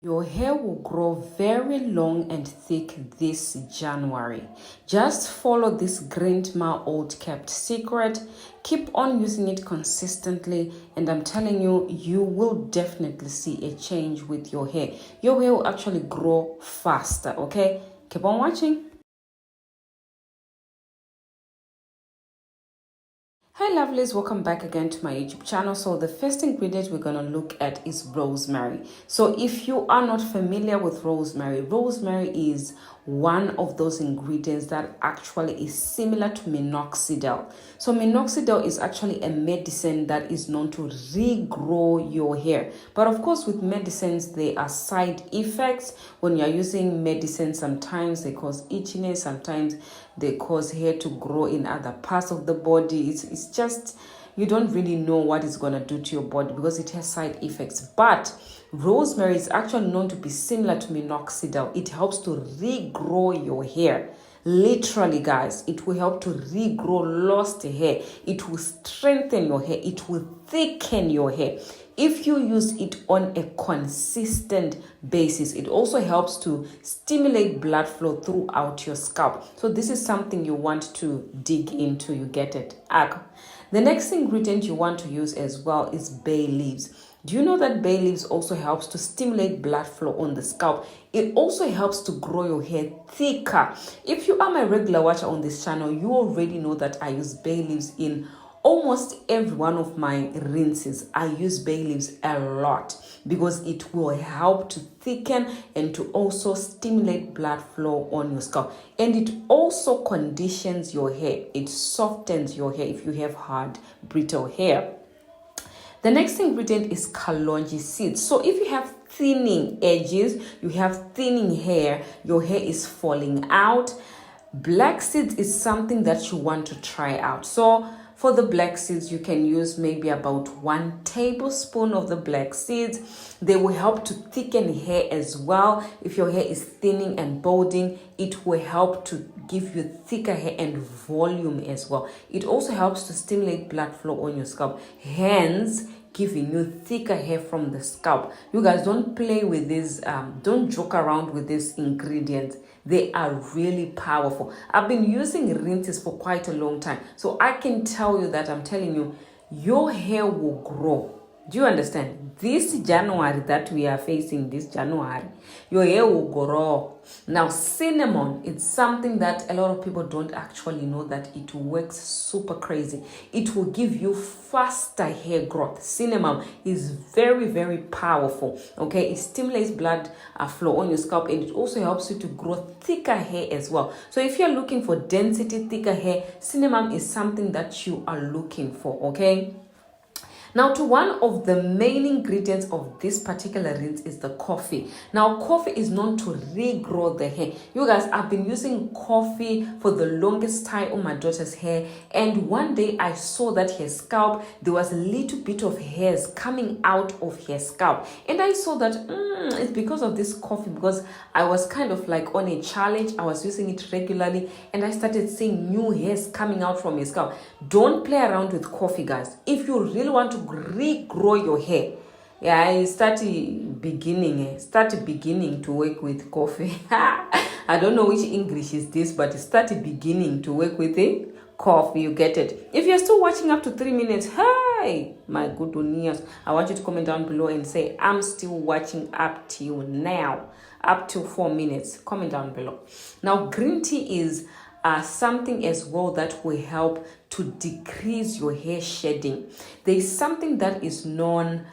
Your hair will grow very long and thick this January. Just follow this grandma old kept secret. Keep on using it consistently, and I'm telling you, you will definitely see a change with your hair. Your hair will actually grow faster, okay? Keep on watching. Hi lovelies, welcome back again to my YouTube channel. So the first ingredient we're going to look at is rosemary. So if you are not familiar with rosemary, rosemary is one of those ingredients that actually is similar to minoxidil. So minoxidil is actually a medicine that is known to regrow your hair. But of course with medicines there are side effects. When you're using medicine, sometimes they cause itchiness, sometimes they cause hair to grow in other parts of the body. It's just, you don't really know what it's going to do to your body because it has side effects. But rosemary is actually known to be similar to minoxidil. It helps to regrow your hair. Literally, guys, it will help to regrow lost hair. It will strengthen your hair. It will thicken your hair. If you use it on a consistent basis, it also helps to stimulate blood flow throughout your scalp. So this is something you want to dig into. You get it? The next ingredient you want to use as well is bay leaves. Do you know that bay leaves also helps to stimulate blood flow on the scalp? It also helps to grow your hair thicker. If you are my regular watcher on this channel, you already know that I use bay leaves in almost every one of my rinses. I use bay leaves a lot because it will help to thicken and to also stimulate blood flow on your scalp. And it also conditions your hair. It softens your hair if you have hard, brittle hair. The next ingredient is kalonji seeds. So if you have thinning edges, you have thinning hair, your hair is falling out, black seeds is something that you want to try out. So for the black seeds, you can use maybe about 1 tablespoon of the black seeds. They will help to thicken hair as well. If your hair is thinning and balding, it will help to give you thicker hair and volume as well. It also helps to stimulate blood flow on your scalp, hence giving you thicker hair from the scalp. You guys don't play with this, don't joke around with these ingredients. They are really powerful. I've been using rinses for quite a long time, so I can tell you that I'm telling you, your hair will grow. Do you understand? This January that we are facing, this January, your hair will grow. Now, cinnamon, it's something that a lot of people don't actually know that it works super crazy. It will give you faster hair growth. Cinnamon is very, very powerful. Okay, it stimulates blood flow on your scalp, and it also helps you to grow thicker hair as well. So if you're looking for density, thicker hair, cinnamon is something that you are looking for. Okay. Now to one of the main ingredients of this particular rinse is the coffee. Now coffee is known to regrow the hair. You guys, I've been using coffee for the longest time on my daughter's hair, and one day I saw that her scalp, there was a little bit of hairs coming out of her scalp, and I saw that it's because of this coffee, because I was kind of like on a challenge. I was using it regularly and I started seeing new hairs coming out from your scalp. Don't play around with coffee, guys. If you really want to regrow your hair, start beginning to work with coffee. I don't know which English is this, but start beginning to work with it. Coffee, you get it. If you're still watching up to 3 minutes, hey, my good universe, I want you to comment down below and say, I'm still watching up till now, up to 4 minutes. Comment down below. Now, green tea is something as well that will help to decrease your hair shedding. There is something that is known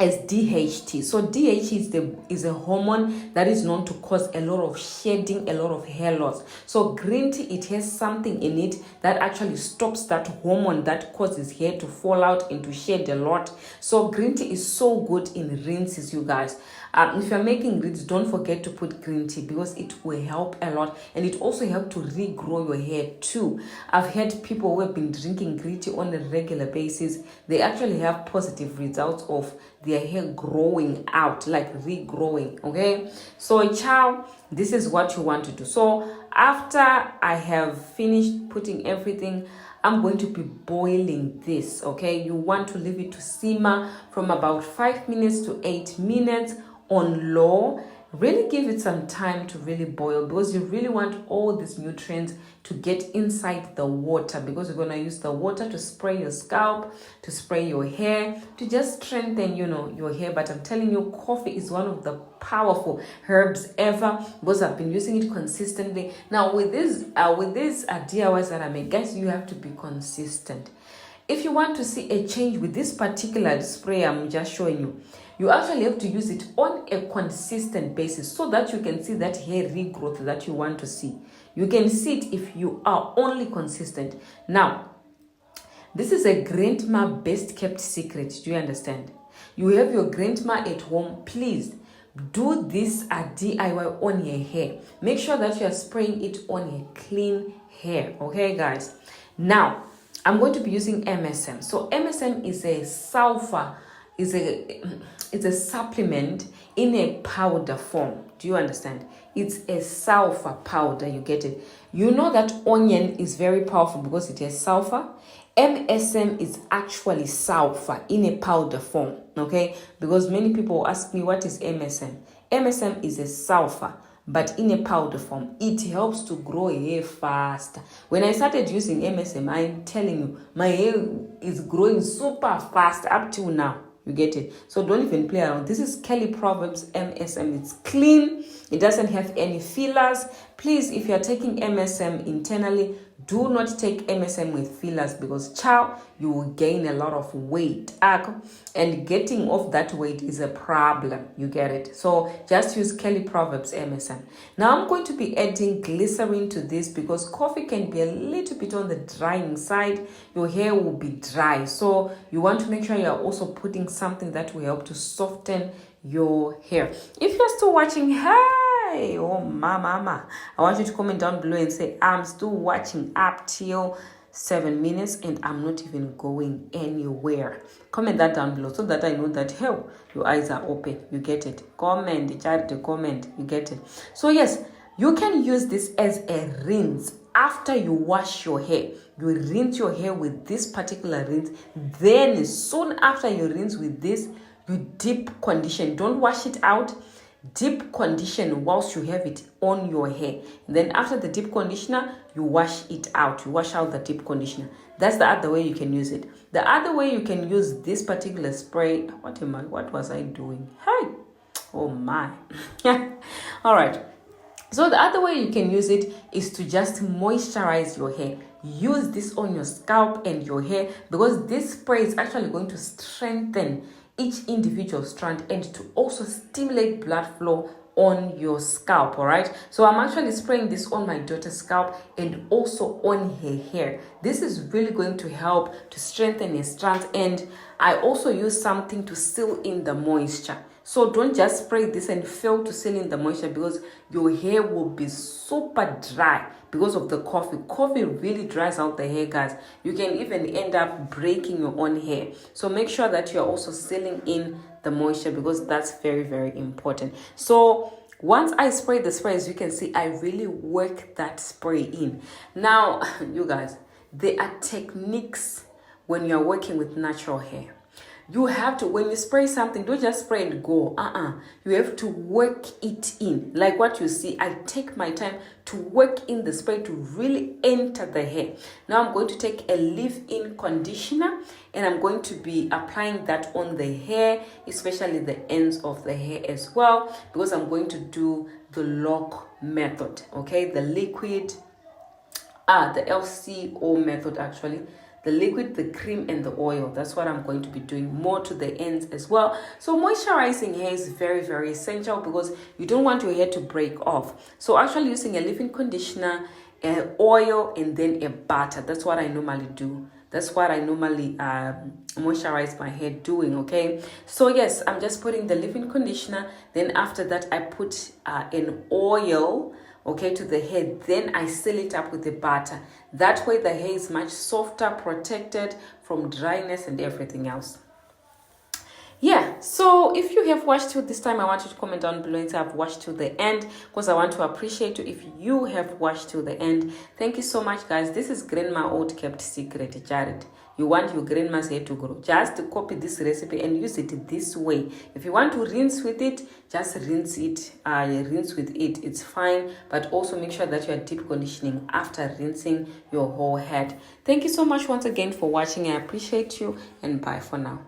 as DHT. So DHT is a hormone that is known to cause a lot of shedding, a lot of hair loss. So green tea, it has something in it that actually stops that hormone that causes hair to fall out and to shed a lot. So green tea is so good in rinses, you guys. If you're making rinses, don't forget to put green tea because it will help a lot, and it also helps to regrow your hair too. I've had people who have been drinking green tea on a regular basis. They actually have positive results of their hair growing out, like regrowing. Okay, so ciao, this is what you want to do. So after I have finished putting everything, I'm going to be boiling this. Okay, you want to leave it to simmer from about 5 minutes to 8 minutes on low. Really give it some time to really boil, because you really want all these nutrients to get inside the water, because you're going to use the water to spray your scalp, to spray your hair, to just strengthen, your hair. But I'm telling you, coffee is one of the powerful herbs ever, because I've been using it consistently. Now with these DIYs that I make, guys, you have to be consistent. If you want to see a change with this particular spray I'm just showing you, you actually have to use it on a consistent basis, so that you can see that hair regrowth that you want to see. You can see it if you are only consistent. Now, this is a grandma best kept secret. Do you understand? You have your grandma at home. Please do this DIY on your hair. Make sure that you are spraying it on your clean hair. Okay, guys? Now, I'm going to be using MSM. So MSM is a sulfur, it's a supplement in a powder form. Do you understand? It's a sulfur powder. You get it? You know that onion is very powerful because it has sulfur. MSM is actually sulfur in a powder form. Okay? Because many people ask me, what is MSM? MSM is a sulfur, but in a powder form. It helps to grow hair faster. When I started using MSM, I'm telling you, my hair is growing super fast up till now. You get it? So don't even play around. This is Kelly Proverbs MSM. It's clean. It doesn't have any fillers. Please, if you're taking MSM internally, do not take MSM with fillers, because child, you will gain a lot of weight. And getting off that weight is a problem. You get it? So just use Kelly Proverbs MSM. Now I'm going to be adding glycerin to this, because coffee can be a little bit on the drying side. Your hair will be dry. So you want to make sure you're also putting something that will help to soften your hair. If you're still watching, hey, oh mama, I want you to comment down below and say, I'm still watching up till 7 minutes and I'm not even going anywhere. Comment that down below so that I know that, hell, your eyes are open. You get it? Comment, comment. You get it? So yes, you can use this as a rinse after you wash your hair. You rinse your hair with this particular rinse. Then soon after you rinse with this, you deep condition. Don't wash it out. Deep condition whilst you have it on your hair. And then after the deep conditioner, you wash it out. You wash out the deep conditioner. That's the other way you can use it. The other way you can use this particular spray. What was I doing? Hey, oh my. All right. So the other way you can use it is to just moisturize your hair. Use this on your scalp and your hair, because this spray is actually going to strengthen each individual strand and to also stimulate blood flow on your scalp. All right, so I'm actually spraying this on my daughter's scalp and also on her hair. This is really going to help to strengthen her strands, and I also use something to seal in the moisture. So don't just spray this and fail to seal in the moisture, because your hair will be super dry because of the coffee. Coffee really dries out the hair, guys. You can even end up breaking your own hair. So make sure that you're also sealing in the moisture, because that's very, very important. So once I spray the spray, as you can see, I really work that spray in. Now, you guys, there are techniques when you're working with natural hair. You have to, when you spray something, don't just spray and go. You have to work it in. Like what you see, I take my time to work in the spray to really enter the hair. Now I'm going to take a leave-in conditioner and I'm going to be applying that on the hair, especially the ends of the hair as well, because I'm going to do the lock method, okay? The liquid, the LCO method actually. The liquid, the cream, and the oil. That's what I'm going to be doing more to the ends as well. So moisturizing hair is very, very essential, because you don't want your hair to break off. So actually using a leave-in conditioner, oil, and then a butter. That's what I normally do. That's what I normally moisturize my hair doing, okay? So yes, I'm just putting the leave-in conditioner. Then after that, I put an oil, okay, to the hair. Then I seal it up with the butter. That way the hair is much softer, protected from dryness and everything else. Yeah, so if you have watched till this time, I want you to comment down below and say I've watched till the end, because I want to appreciate you if you have watched till the end. Thank you so much, guys. This is Grandma Old Kept Secret, Jared. you want your grandma's hair to grow, just copy this recipe and use it this way. If you want to rinse with it, just rinse with it, it's fine. But also make sure that you are deep conditioning after rinsing your whole head. Thank you so much once again for watching. I appreciate you, and bye for now.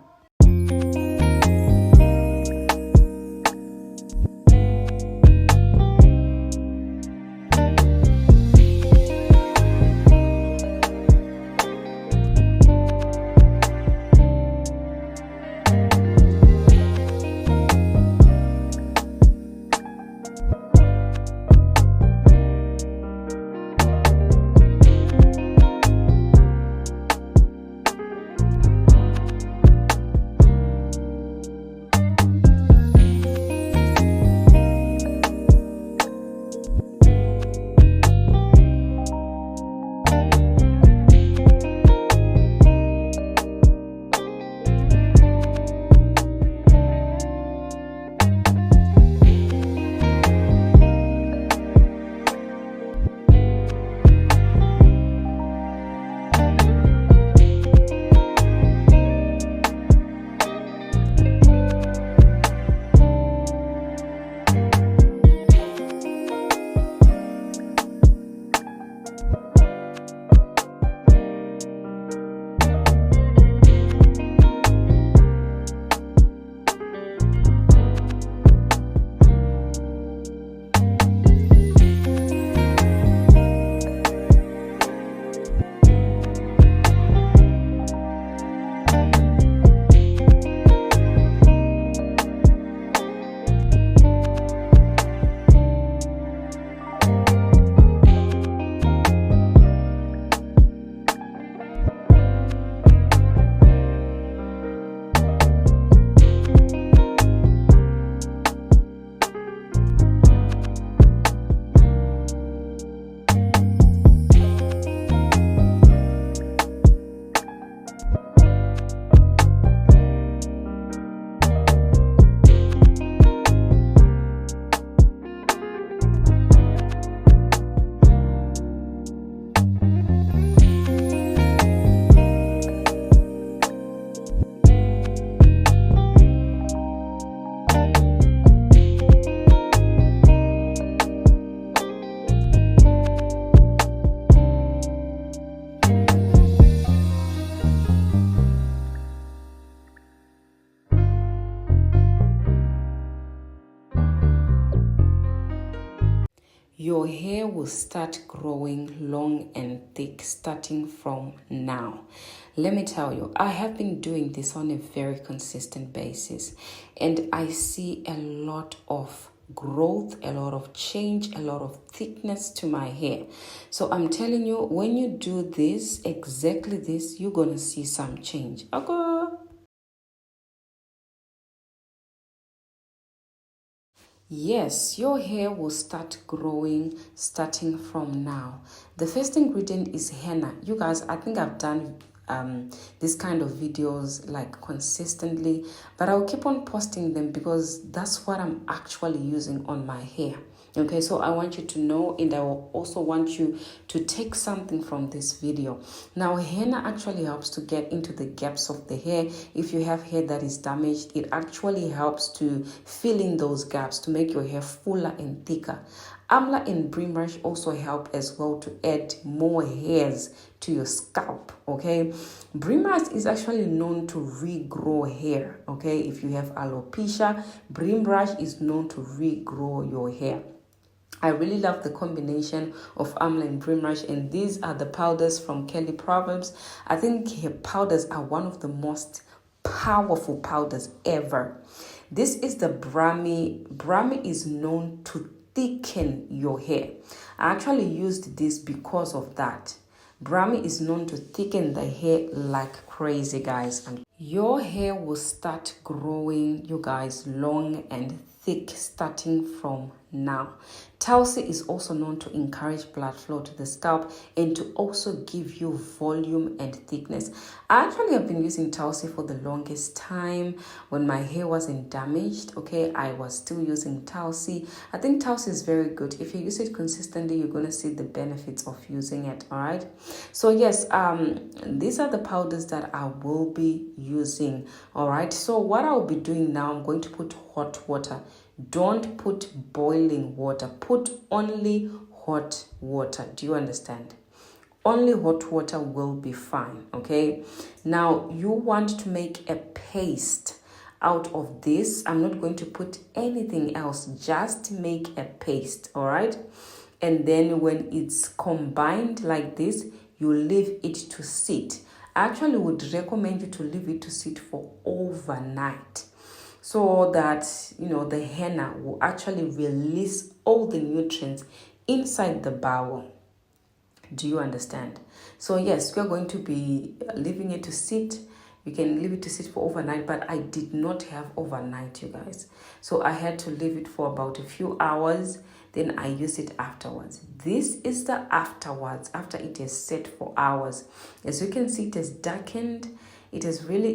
Your hair will start growing long and thick starting from now. Let me tell you, I have been doing this on a very consistent basis, and I see a lot of growth, a lot of change, a lot of thickness to my hair. So I'm telling you, when you do this, exactly this, you're gonna see some change. Okay. Yes, your hair will start growing starting from now. The first ingredient is henna. You guys, I think I've done this kind of videos like consistently, but I'll keep on posting them because that's what I'm actually using on my hair. Okay, so I want you to know, and I will also want you to take something from this video. Now, henna actually helps to get into the gaps of the hair. If you have hair that is damaged, it actually helps to fill in those gaps to make your hair fuller and thicker. Amla and Brimrush also help as well to add more hairs to your scalp. Okay, Brimrush is actually known to regrow hair. Okay, if you have alopecia, Brimrush is known to regrow your hair. I really love the combination of Amla and Brimrush, and these are the powders from Kelly Proverbs. I think her powders are one of the most powerful powders ever. This is the Brahmi. Brahmi is known to thicken your hair. I actually used this because of that. Brahmi is known to thicken the hair like crazy, guys. And Your hair will start growing, you guys, long and thick starting from now. Tulsi is also known to encourage blood flow to the scalp and to also give you volume and thickness. I actually have been using Tulsi for the longest time. When my hair wasn't damaged, okay, I was still using Tulsi. I think Tulsi is very good. If you use it consistently, you're going to see the benefits of using it, all right? So yes, these are the powders that I will be using, all right? So what I'll be doing now, I'm going to put hot water. Don't put boiling water. Put only hot water. Do you understand? Only hot water will be fine, okay? Now, you want to make a paste out of this. I'm not going to put anything else. Just make a paste, all right? And then when it's combined like this, you leave it to sit. I actually would recommend you to leave it to sit for overnight, so that the henna will actually release all the nutrients inside the bowel. Do you understand? So yes, we are going to be leaving it to sit. You can leave it to sit for overnight, but I did not have overnight, you guys. So I had to leave it for about a few hours. Then I use it afterwards. This is the afterwards, after it is set for hours. As you can see, it has darkened. It has really,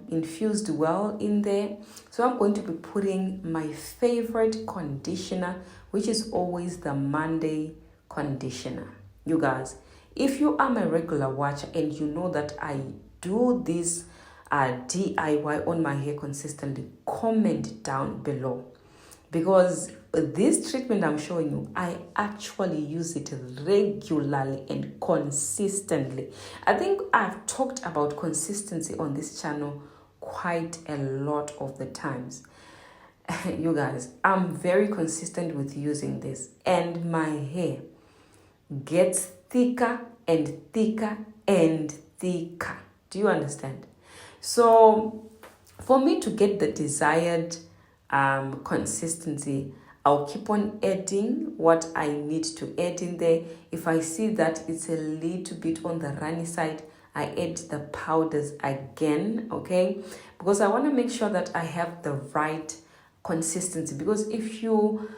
infused well in there. So I'm going to be putting my favorite conditioner, which is always the Monday conditioner. You guys, if you are my regular watcher and you know that I do this DIY on my hair consistently, comment down below. Because this treatment I'm showing you, I actually use it regularly and consistently. I think I've talked about consistency on this channel quite a lot of the times. You guys, I'm very consistent with using this, and my hair gets thicker and thicker and thicker. Do you understand? So for me to get the desired consistency, I'll keep on adding what I need to add in there. If I see that it's a little bit on the runny side, I add the powders again, okay? Because I want to make sure that I have the right consistency. Because if you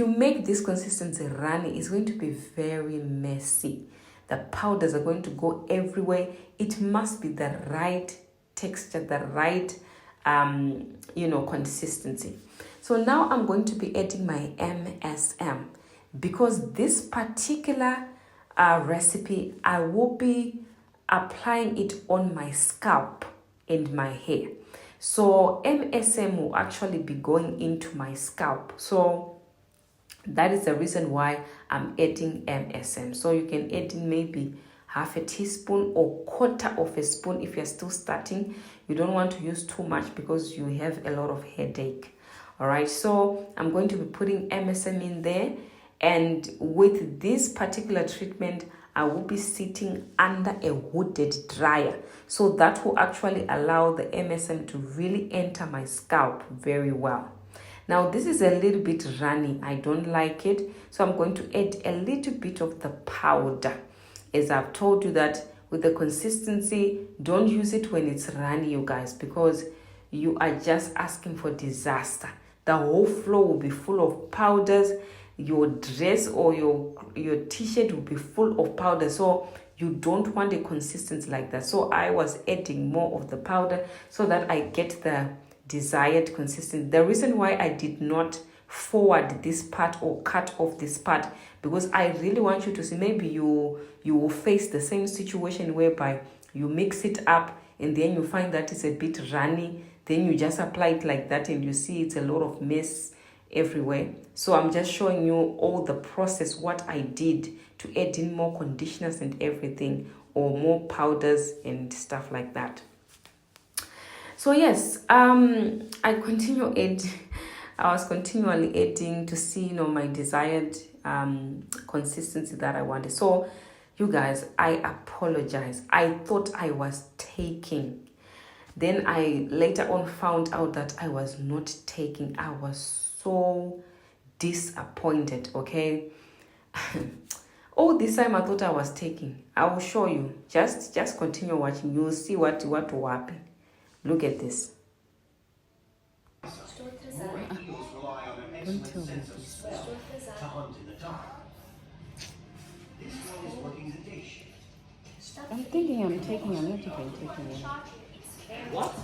make this consistency runny, it's going to be very messy. The powders are going to go everywhere. It must be the right texture, the right consistency. So now I'm going to be adding my MSM, because this particular recipe, I will be applying it on my scalp and my hair. So MSM will actually be going into my scalp. So that is the reason why I'm adding MSM. So you can add in maybe half a teaspoon or quarter of a spoon if you're still starting. You don't want to use too much because you have a lot of headache. All right, so I'm going to be putting MSM in there. And with this particular treatment, I will be sitting under a hooded dryer. So that will actually allow the MSM to really enter my scalp very well. Now, this is a little bit runny. I don't like it. So I'm going to add a little bit of the powder. As I've told you that with the consistency, don't use it when it's runny, you guys, because you are just asking for disaster. The whole floor will be full of powders. Your dress or your t-shirt will be full of powder. So you don't want a consistency like that. So I was adding more of the powder so that I get the desired consistency. The reason why I did not forward this part or cut off this part, because I really want you to see, maybe you will face the same situation whereby you mix it up and then you find that it's a bit runny, then you just apply it like that and you see it's a lot of mess everywhere. So I'm just showing you all the process, what I did to add in more conditioners and everything, or more powders and stuff like that. So yes, I was continually adding to see, my desired consistency that I wanted. So you guys, I apologize. I thought I was taking. Then I later on found out that I was not taking. I was so disappointed, okay? Oh, this time I thought I was taking. I will show you. Just continue watching. You will see what will happen. Look at this. Don't tell me this. I'm thinking I'm taking, I'm not even taking it. What?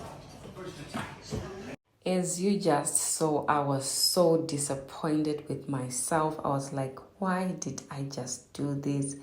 As you just saw, I was so disappointed with myself. I was like, why did I just do this?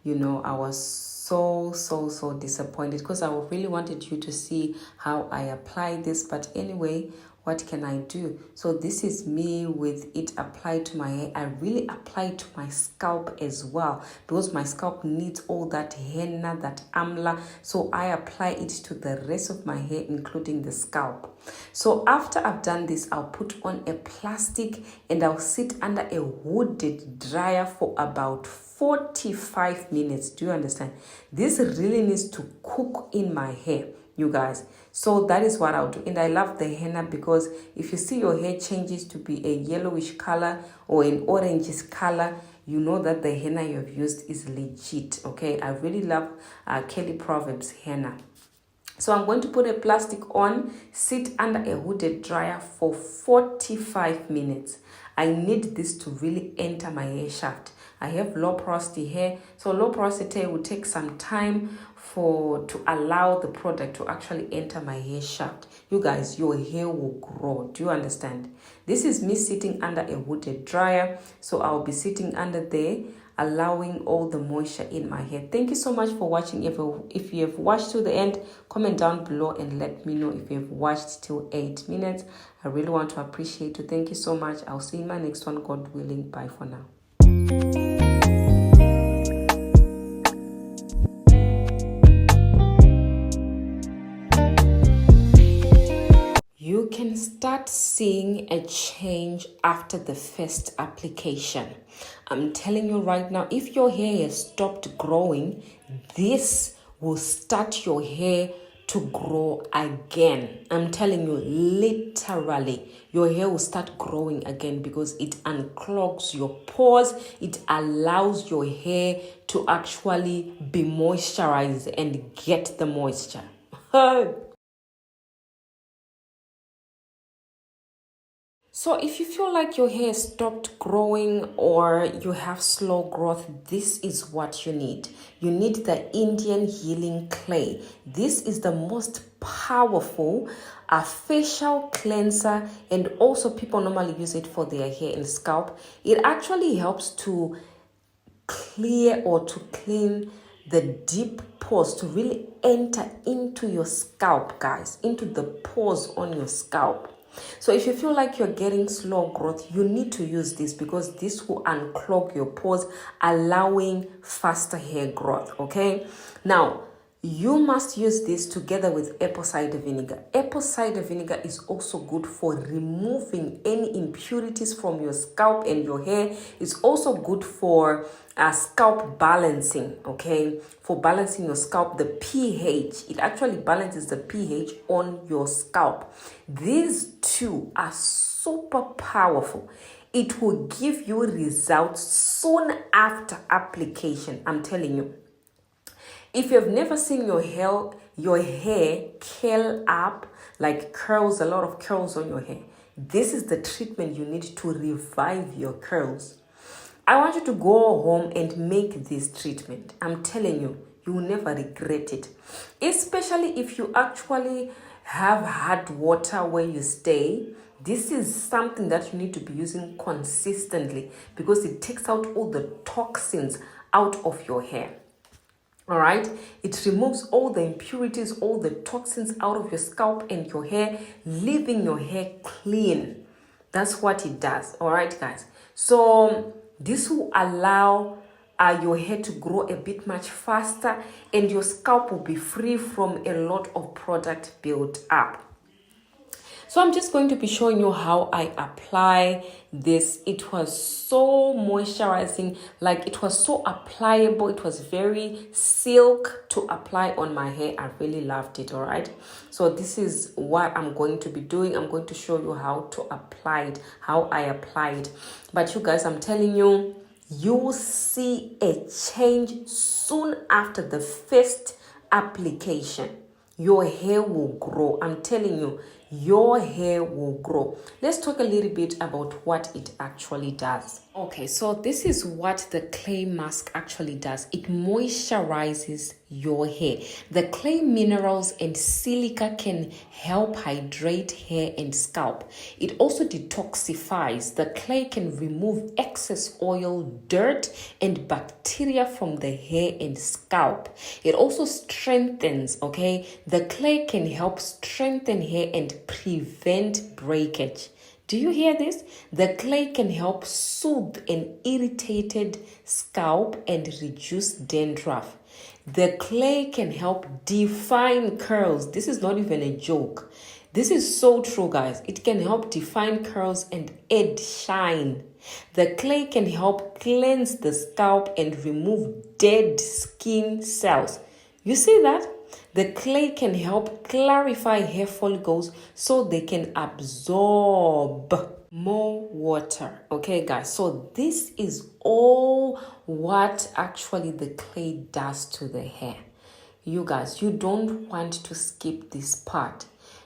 You know, I was so disappointed because I really wanted you to see how I apply this. But anyway, what can I do? So this is me with it applied to my hair. I really apply to my scalp as well because my scalp needs all that henna, that amla. So I apply it to the rest of my hair, including the scalp. So after I've done this, I'll put on a plastic and I'll sit under a hooded dryer for about 45 minutes. Do you understand? This really needs to cook in my hair, you guys. So that is what I'll do. And I love the henna because if you see your hair changes to be a yellowish color or an orangish color, you know that the henna you have used is legit. Okay, I really love Kelly Proverbs henna. So I'm going to put a plastic on, sit under a hooded dryer for 45 minutes. I need this to really enter my hair shaft. I have low porosity hair, so low porosity hair will take some time to allow the product to actually enter my hair shaft. You guys, your hair will grow. Do you understand? This is me sitting under a hooded dryer, so I'll be sitting under there, allowing all the moisture in my hair. Thank you so much for watching. If you have watched to the end, comment down below and let me know if you have watched till 8 minutes. I really want to appreciate you. Thank you so much. I'll see you in my next one, God willing. Bye for now. You can start seeing a change after the first application. I'm telling you right now, if your hair has stopped growing, this will start your hair to grow again. I'm telling you, literally, your hair will start growing again because it unclogs your pores. It allows your hair to actually be moisturized and get the moisture. So if you feel like your hair stopped growing or you have slow growth, this is what you need. You need the Indian Healing Clay. This is the most powerful facial cleanser, and also people normally use it for their hair and scalp. It actually helps to clear or to clean the deep pores, to really enter into your scalp, guys, into the pores on your scalp. So if you feel like you're getting slow growth, you need to use this because this will unclog your pores, allowing faster hair growth. Okay, now you must use this together with apple cider vinegar. Apple cider vinegar is also good for removing any impurities from your scalp and your hair. It's also good for scalp balancing, okay? For balancing your scalp, the pH. It actually balances the pH on your scalp. These two are super powerful. It will give you results soon after application. I'm telling you. If you've never seen your hair curl up, like curls, a lot of curls on your hair, this is the treatment you need to revive your curls. I want you to go home and make this treatment. I'm telling you, you will never regret it. Especially if you actually have hard water where you stay. This is something that you need to be using consistently because it takes out all the toxins out of your hair. All right, it removes all the impurities, all the toxins out of your scalp and your hair, leaving your hair clean. That's what it does. All right, guys. So this will allow your hair to grow a bit much faster, and your scalp will be free from a lot of product built up. So I'm just going to be showing you how I apply this. It was so moisturizing, like it was so applicable. It was very silk to apply on my hair. I really loved it, all right? So this is what I'm going to be doing. I'm going to show you how to apply it, how I apply it. But you guys, I'm telling you, you will see a change soon after the first application. your hair will grow. I'm telling you, your hair will grow. Let's talk a little bit about what it actually does. Okay, so this is what the clay mask actually does. It moisturizes your hair. The clay minerals and silica can help hydrate hair and scalp. It also detoxifies. The clay can remove excess oil, dirt, and bacteria from the hair and scalp. It also strengthens, okay? The clay can help strengthen hair and prevent breakage. Do you hear this? The clay can help soothe an irritated scalp and reduce dandruff. The clay can help define curls. This is not even a joke. This is so true, guys. It can help define curls and add shine. The clay can help cleanse the scalp and remove dead skin cells. You see that? The clay can help clarify hair follicles so they can absorb more water. Okay, guys, so this is all what actually the clay does to the hair. You guys, you don't want to skip this part.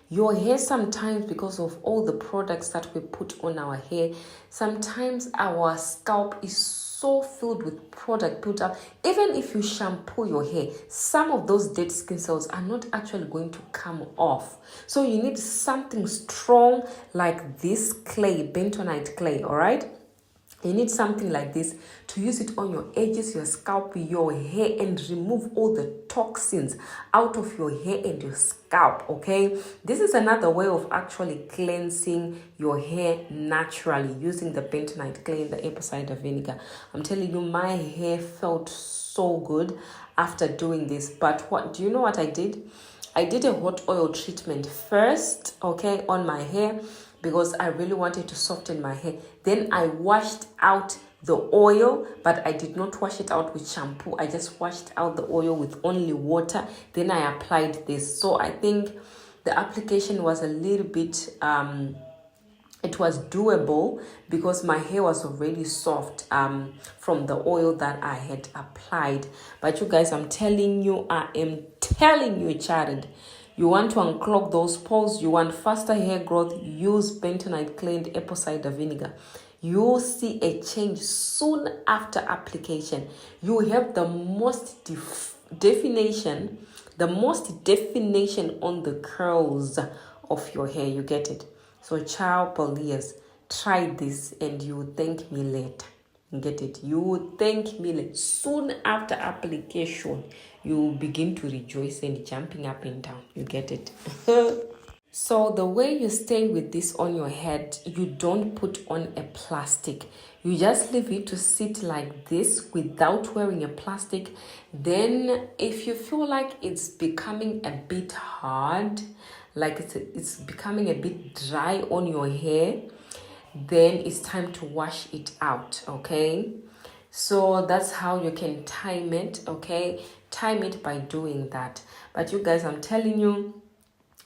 Your hair sometimes, because of all the products that we put on our hair, sometimes our scalp is so filled with product built up. Even if you shampoo your hair, some of those dead skin cells are not actually going to come off. So you need something strong like this clay, bentonite clay, all right? You need something like this to use it on your edges, your scalp, your hair, and remove all the toxins out of your hair and your scalp, okay? This is another way of actually cleansing your hair naturally using the bentonite clay and the apple cider vinegar. I'm telling you, my hair felt so good after doing this. But what do you know what I did? I did a hot oil treatment first, okay, on my hair, because I really wanted to soften my hair. Then I washed out the oil, but I did not wash it out with shampoo. I just washed out the oil with only water. Then I applied this. So I think the application was a little bit, it was doable because my hair was already soft from the oil that I had applied. But you guys, I'm telling you, child, you want to unclog those pores, you want faster hair growth, use bentonite clay and apple cider vinegar. You'll see a change soon after application. You have the most definition on the curls of your hair. You get it? So, child, please try this and you will thank me later. Get it? You will thank me later. Soon after application, you will begin to rejoice and jumping up and down. You get it? So the way you stay with this on your head, you don't put on a plastic. You just leave it to sit like this without wearing a plastic. Then if you feel like it's becoming a bit hard, like it's becoming a bit dry on your hair, then it's time to wash it out, okay? So that's how you can time it, okay? Time it by doing that. But you guys, I'm telling you,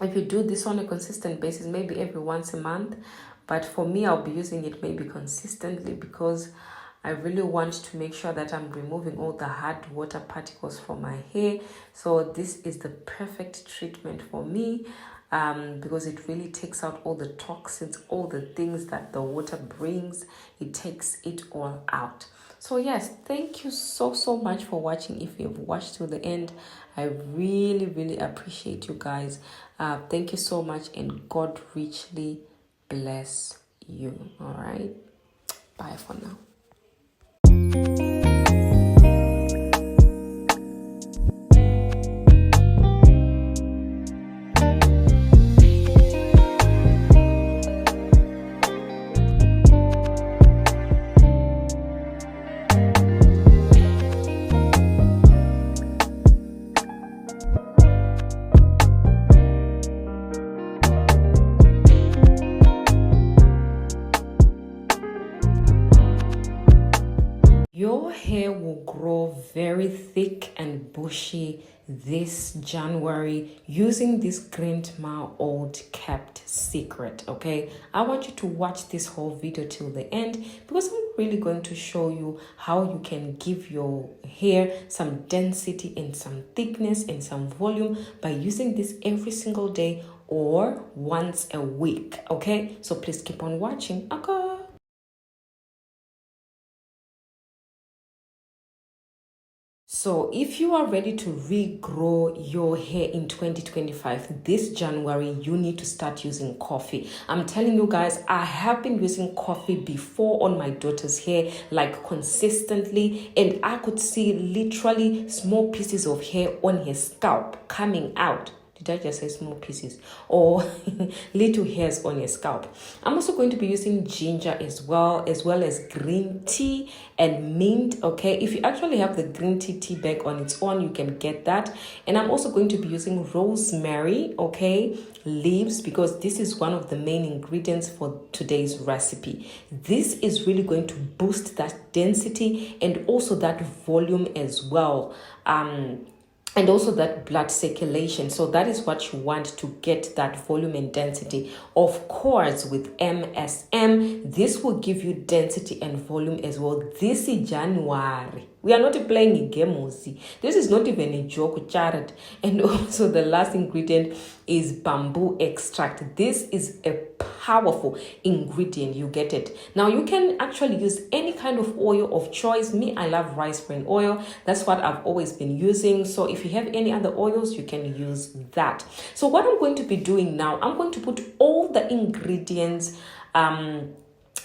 if you do this on a consistent basis, maybe every once a month, but for me, I'll be using it maybe consistently because I really want to make sure that I'm removing all the hard water particles from my hair. So this is the perfect treatment for me because it really takes out all the toxins, all the things that the water brings. It takes it all out. So yes, thank you so much for watching. If you've watched to the end, I really appreciate you guys. Thank you so much, and God richly bless you. All right, bye for now. Your Your hair will grow very thick and bushy this January using this grandma old kept secret. Okay, I want you to watch this whole video till the end because I'm really going to show you how you can give your hair some density and some thickness and some volume by using this every single day or once a week. Okay, so please keep on watching. Okay. So if you are ready to regrow your hair in 2025, this January, you need to start using coffee. I'm telling you guys, I have been using coffee before on my daughter's hair, like consistently, and I could see literally small pieces of hair on her scalp coming out. Did I just say small pieces? Or little hairs on your scalp. I'm also going to be using ginger as well as green tea and mint. Okay, if you actually have the green tea bag on its own, you can get that. And I'm also going to be using rosemary, okay, leaves, because this is one of the main ingredients for today's recipe. This is really going to boost that density and also that volume as well. And also that blood circulation. So that is what you want to get that volume and density. Of course, with MSM, this will give you density and volume as well. This is January. We are not playing a game, Ozi. This is not even a joke, Jared. And also the last ingredient is bamboo extract. This is a powerful ingredient. You get it. Now you can actually use any kind of oil of choice. Me, I love rice bran oil. That's what I've always been using. So if you have any other oils, you can use that. So what I'm going to be doing now, I'm going to put all the ingredients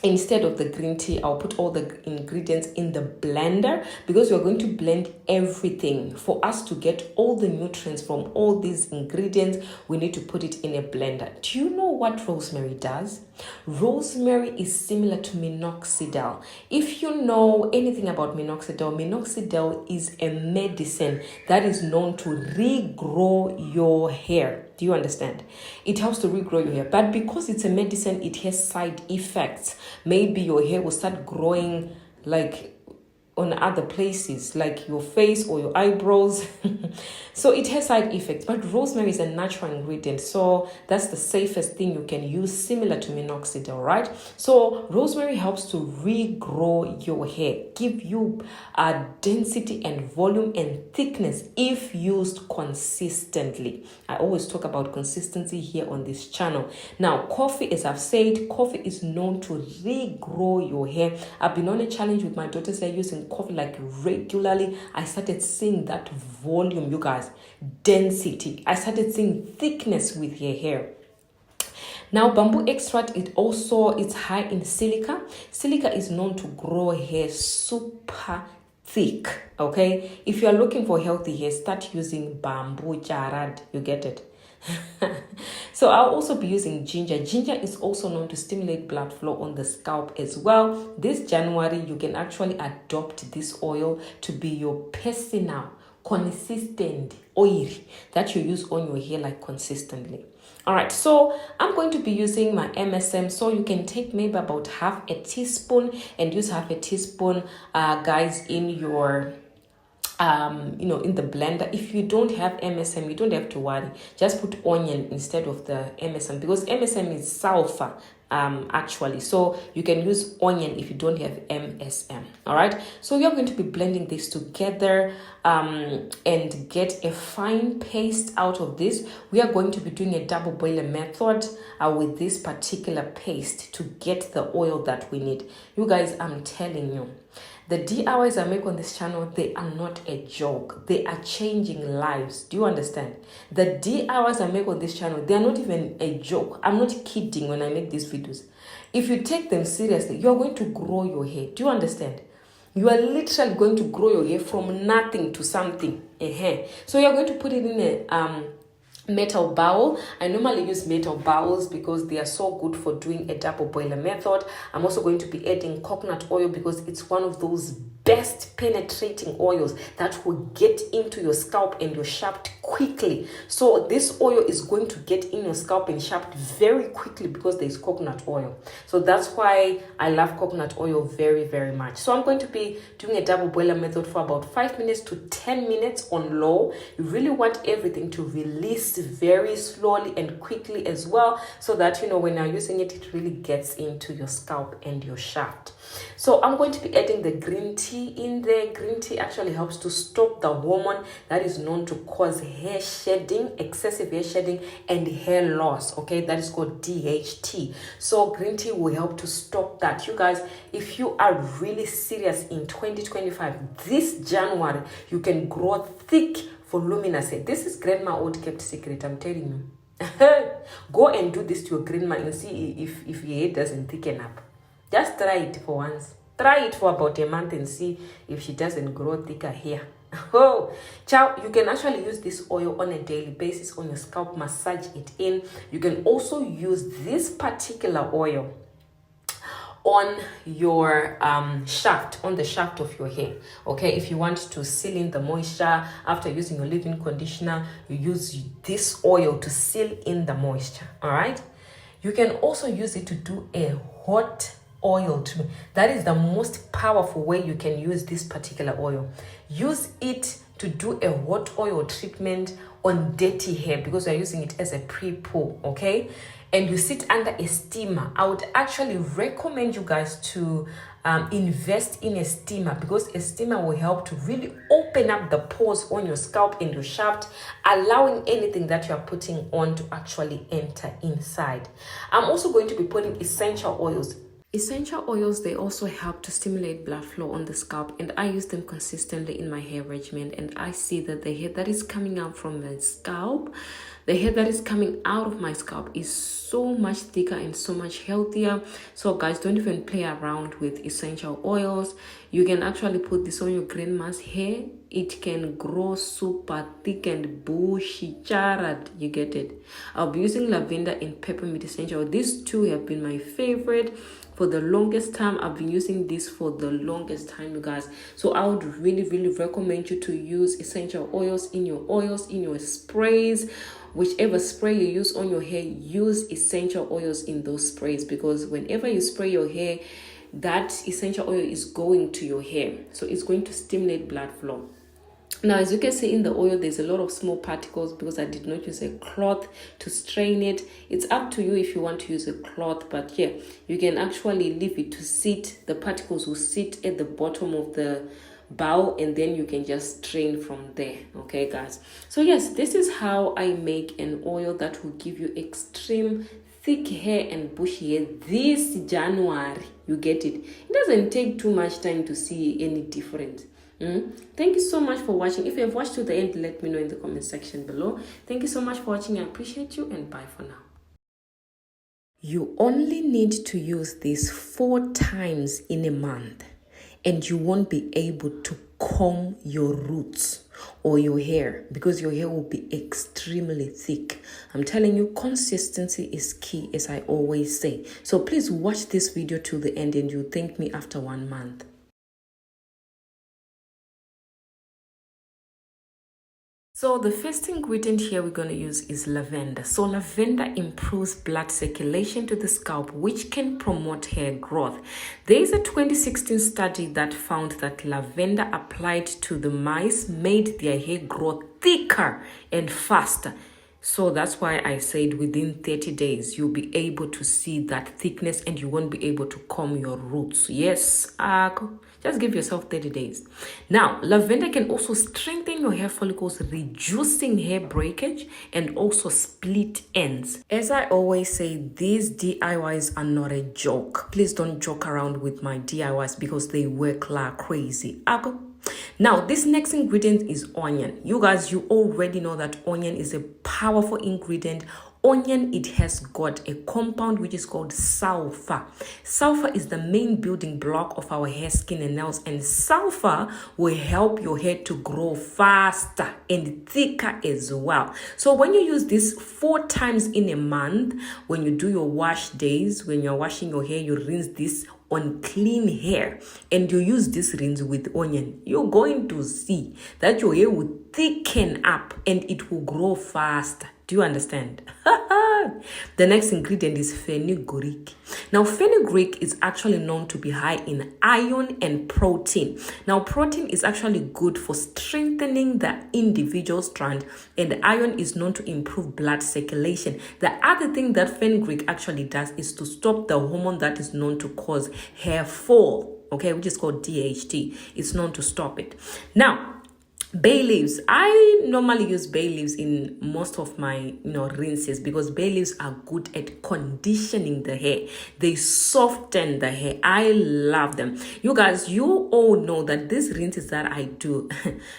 instead of the green tea. I'll put all the ingredients in the blender because we're going to blend everything. For us to get all the nutrients from all these ingredients, we need to put it in a blender. Do you know what rosemary does? Rosemary is similar to minoxidil. If you know anything about minoxidil, minoxidil is a medicine that is known to regrow your hair. Do you understand? It helps to regrow your hair. But because it's a medicine, it has side effects. Maybe your hair will start growing like on other places, like your face or your eyebrows. So it has side effects. But rosemary is a natural ingredient. So that's the safest thing you can use, similar to minoxidil, right? So rosemary helps to regrow your hair, give you density and volume and thickness if used consistently. I always talk about consistency here on this channel. Now, coffee, as I've said, coffee is known to regrow your hair. I've been on a challenge with my daughter's hair using coffee like regularly. I started seeing that volume, you guys, density. I started seeing thickness with your hair. Now, bamboo extract, it's high in silica. Silica is known to grow hair super thick. Okay, if you are looking for healthy hair, start using bamboo, Jared. You get it? So I'll also be using ginger. Ginger is also known to stimulate blood flow on the scalp as well. This January, you can actually adopt this oil to be your personal consistent oil that you use on your hair like consistently. All right, so I'm going to be using my MSM. So you can take maybe about half a teaspoon and use half a teaspoon, guys, in your in the blender. If you don't have MSM, you don't have to worry. Just put onion instead of the MSM because MSM is sulfur actually. So you can use onion if you don't have MSM. All right. So we are going to be blending this together and get a fine paste out of this. We are going to be doing a double boiler method with this particular paste to get the oil that we need. You guys, I'm telling you, the DIYs I make on this channel, they are not a joke. They are changing lives. Do you understand? The DIYs I make on this channel, they are not even a joke. I'm not kidding when I make these videos. If you take them seriously, you are going to grow your hair. Do you understand? You are literally going to grow your hair from nothing to something. So you are going to put it in a metal bowl. I normally use metal bowls because they are so good for doing a double boiler method. I'm also going to be adding coconut oil because it's one of those best penetrating oils that will get into your scalp and your shaft quickly. So this oil is going to get in your scalp and shaft very quickly because there's coconut oil. So that's why I love coconut oil very, very much. So I'm going to be doing a double boiler method for about 5 minutes to 10 minutes on low. You really want everything to release very slowly and quickly as well, so that when you're using it, it really gets into your scalp and your shaft. So I'm going to be adding the green tea in there. Green tea actually helps to stop the hormone that is known to cause hair shedding, excessive hair shedding, and hair loss. Okay, that is called DHT. So green tea will help to stop that. You guys, if you are really serious in 2025, this January, you can grow thick, voluminous hair. This is grandma old kept secret, I'm telling you. Go and do this to your grandma and see if your hair doesn't thicken up. Just try it for once. Try it for about a month and see if she doesn't grow thicker hair. Oh, ciao. You can actually use this oil on a daily basis on your scalp, massage it in. You can also use this particular oil on your shaft, on the shaft of your hair. Okay, if you want to seal in the moisture after using your leave-in conditioner, you use this oil to seal in the moisture. All right, you can also use it to do a hot oil treatment. That is the most powerful way you can use this particular oil. Use it to do a hot oil treatment on dirty hair because you're using it as a pre-poo. Okay, and you sit under a steamer. I would actually recommend you guys to invest in a steamer, because a steamer will help to really open up the pores on your scalp and your shaft, allowing anything that you are putting on to actually enter inside. I'm also going to be putting essential oils. Essential oils, they also help to stimulate blood flow on the scalp, and I use them consistently in my hair regimen, and I see that the hair that is coming out from the scalp, the hair that is coming out of my scalp is so much thicker and so much healthier. So guys, don't even play around with essential oils. You can actually put this on your grandma's hair. It can grow super thick and bushy, charred. You get it? I'll be using lavender and peppermint essential. These two have been my favorite for the longest time. I've been using this for the longest time, you guys. So I would really recommend you to use essential oils, in your sprays. Whichever spray you use on your hair, use essential oils in those sprays, because whenever you spray your hair, that essential oil is going to your hair, so it's going to stimulate blood flow. Now, as you can see in the oil, there's a lot of small particles because I did not use a cloth to strain it. It's up to you if you want to use a cloth, but yeah, you can actually leave it to sit. The particles will sit at the bottom of the bowl, and then you can just strain from there. Okay, guys. So yes, this is how I make an oil that will give you extreme thick hair and bushy hair this January. You get it? It doesn't take too much time to see any difference. Thank you so much for watching. If you have watched to the end, let me know in the comment section below. Thank you so much for watching. I appreciate you, and bye for now. You only need to use this 4 times in a month, and you won't be able to comb your roots or your hair, because your hair will be extremely thick. I'm telling you, consistency is key, as I always say. So please watch this video to the end, and you'll thank me after 1 month. So the first ingredient here we're going to use is lavender. So lavender improves blood circulation to the scalp, which can promote hair growth. There is a 2016 study that found that lavender applied to the mice made their hair grow thicker and faster. So that's why I said within 30 days, you'll be able to see that thickness, and you won't be able to comb your roots. Yes, just give yourself 30 days. Now, lavender can also strengthen your hair follicles, reducing hair breakage and also split ends. As I always say, these DIYs are not a joke. Please don't joke around with my DIYs because they work like crazy. Now, this next ingredient is onion. You guys, you already know that onion is a powerful ingredient. Onion, it has got a compound which is called sulfur. Sulfur is the main building block of our hair, skin, and nails, and sulfur will help your hair to grow faster and thicker as well. So when you use this 4 times in a month, when you do your wash days, when you're washing your hair, you rinse this on clean hair and you use this rinse with onion, you're going to see that your hair will thicken up and it will grow faster. Do you understand? The next ingredient is fenugreek. Now, fenugreek is actually known to be high in iron and protein. Now, protein is actually good for strengthening the individual strand, and iron is known to improve blood circulation. The other thing that fenugreek actually does is to stop the hormone that is known to cause hair fall, okay, which is called DHT. It's known to stop it. Now, bay leaves. I normally use bay leaves in most of my rinses because bay leaves are good at conditioning the hair. They soften the hair. I love them. You guys, you all know that these rinses that I do,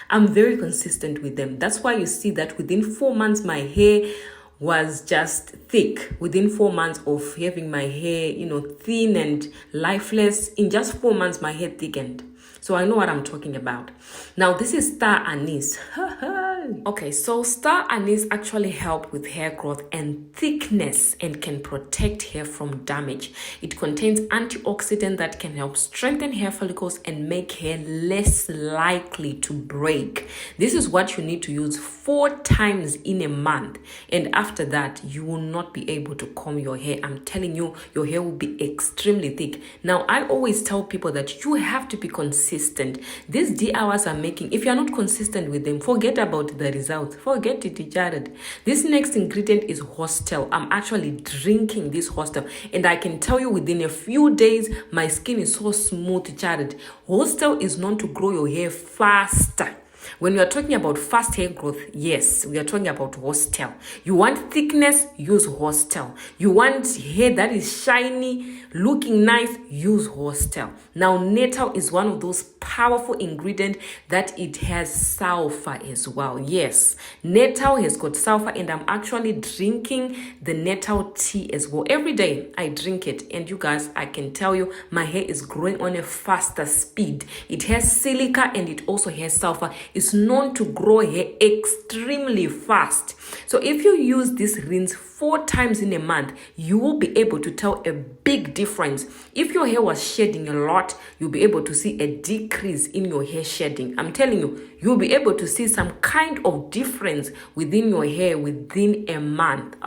I'm very consistent with them. That's why you see that within 4 months my hair was just thick. Within 4 months of having my hair thin and lifeless, in just 4 months my hair thickened. So I know what I'm talking about. Now, this is star anise. Okay, so star anise actually help with hair growth and thickness and can protect hair from damage. It contains antioxidant that can help strengthen hair follicles and make hair less likely to break. This is what you need to use 4 times in a month. And after that, you will not be able to comb your hair. I'm telling you, your hair will be extremely thick. Now, I always tell people that you have to be consistent. These DIYs are making, if you're not consistent with them, forget about the results. Forget it, Jared. This next ingredient is Hostel. I'm actually drinking this Hostel, and I can tell you within a few days, my skin is so smooth, Jared. Hostel is known to grow your hair faster. When we are talking about fast hair growth, yes, we are talking about Hostel. You want thickness, use Hostel. You want hair that is shiny, looking nice, use Hostel. Now, Natal is one of those powerful ingredients that it has sulfur as well. Yes, Natal has got sulfur, and I'm actually drinking the Natal tea as well. Every day I drink it, and you guys, I can tell you my hair is growing on a faster speed. It has silica and it also has sulfur. It's known to grow hair extremely fast. So if you use this rinse 4 times in a month, you will be able to tell a big difference. If your hair was shedding a lot, you'll be able to see a decrease in your hair shedding. I'm telling you, you'll be able to see some kind of difference within your hair within a month.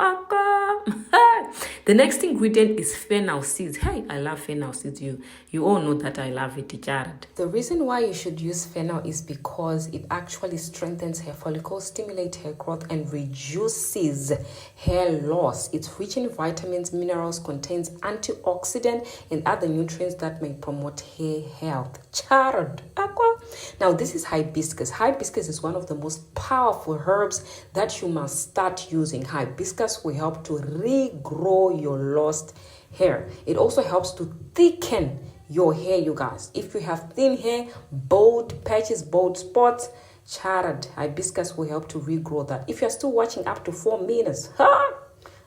The next ingredient is fennel seeds. Hey, I love fennel seeds. You all know that I love it, Jared. The reason why you should use fennel is because it actually strengthens hair follicles, stimulates hair growth, and reduces hair loss. It's rich in vitamins, minerals, contains antioxidant and other nutrients that may promote hair health. Jared. Now, this is hibiscus. Hibiscus is one of the most powerful herbs that you must start using. Hibiscus will help to regrow your lost hair. It also helps to thicken your hair, you guys. If you have thin hair, bald patches, bald spots, Jared, hibiscus will help to regrow that. If you're still watching up to 4 minutes,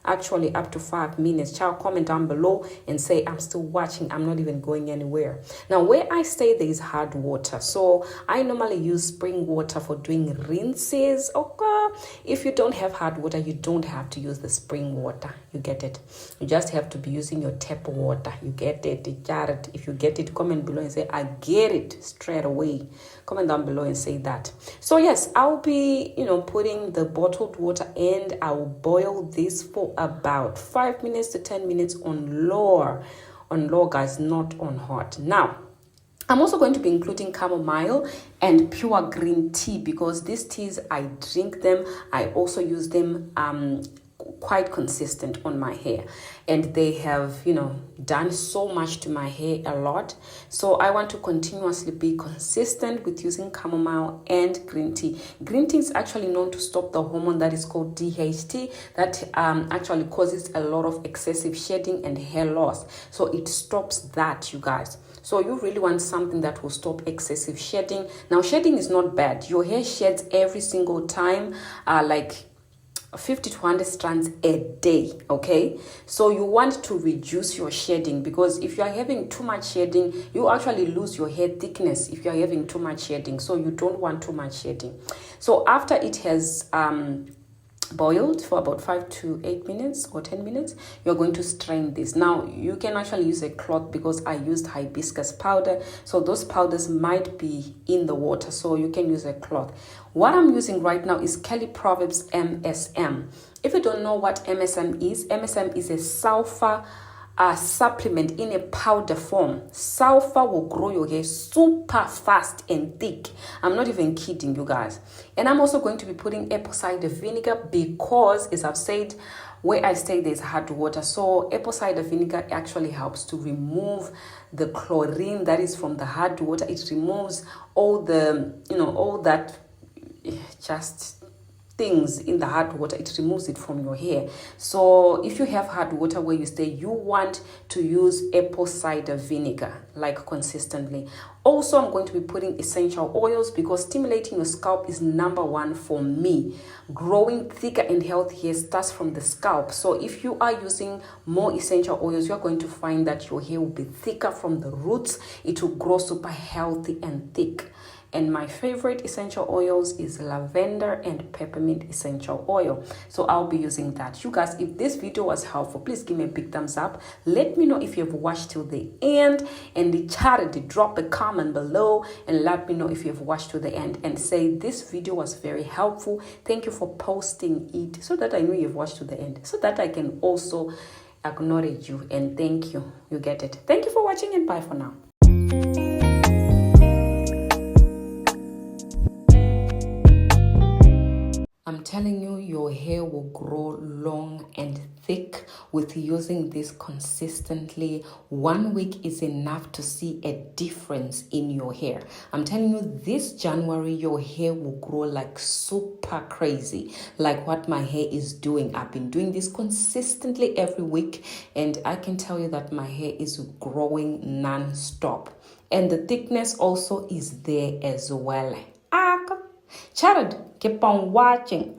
actually up to 5 minutes, child, comment down below and say I'm still watching, I'm not even going anywhere. Now, where I stay, there is hard water, so I normally use spring water for doing rinses. Okay, if you don't have hard water, you don't have to use the spring water. You get it? You just have to be using your tap water. You get it, Jared? If you get it, comment below and say I get it straight away. Comment down below and say that. So yes, I'll be putting the bottled water, and I will boil this for about 5 minutes to 10 minutes on low guys, not on hot. Now, I'm also going to be including chamomile and pure green tea because these teas, I drink them. I also use them quite consistent on my hair, and they have done so much to my hair a lot. So I want to continuously be consistent with using chamomile and green tea. Green tea is actually known to stop the hormone that is called DHT that actually causes a lot of excessive shedding and hair loss. So it stops that, you guys. So you really want something that will stop excessive shedding. Now, shedding is not bad. Your hair sheds every single time, like 50 to 100 strands a day. Okay, so you want to reduce your shedding, because if you are having too much shedding, you actually lose your hair thickness if you are having too much shedding. So you don't want too much shedding. So after it has boiled for about 5 to 8 minutes or 10 minutes. You're going to strain this. Now you can actually use a cloth because I used hibiscus powder, so those powders might be in the water, so you can use a cloth. What I'm using right now is Kelly Proverbs MSM. If you don't know what MSM is a sulfur supplement in a powder form. Sulfur will grow your hair super fast and thick. I'm not even kidding you guys. And I'm also going to be putting apple cider vinegar because, as I've said, where I stay there's hard water, so apple cider vinegar actually helps to remove the chlorine that is from the hard water. It removes all the all that just things in the hard water. It removes it from your hair. So if you have hard water where you stay, you want to use apple cider vinegar like consistently. Also, I'm going to be putting essential oils because stimulating your scalp is number one for me. Growing thicker and healthy hair starts from the scalp. So if you are using more essential oils, you're going to find that your hair will be thicker from the roots. It will grow super healthy and thick. And my favorite essential oils is lavender and peppermint essential oil. So I'll be using that. You guys, if this video was helpful, please give me a big thumbs up. Let me know if you've watched till the end. And the chat, drop a comment below and let me know if you've watched to the end. And say this video was very helpful. Thank you for posting it so that I know you've watched to the end. So that I can also acknowledge you and thank you. You get it. Thank you for watching and bye for now. I'm telling you, your hair will grow long and thick with using this consistently. 1 week is enough to see a difference in your hair. I'm telling you, this January, your hair will grow like super crazy, like what my hair is doing. I've been doing this consistently every week, and I can tell you that my hair is growing non-stop. And the thickness also is there as well. Jared, keep on watching.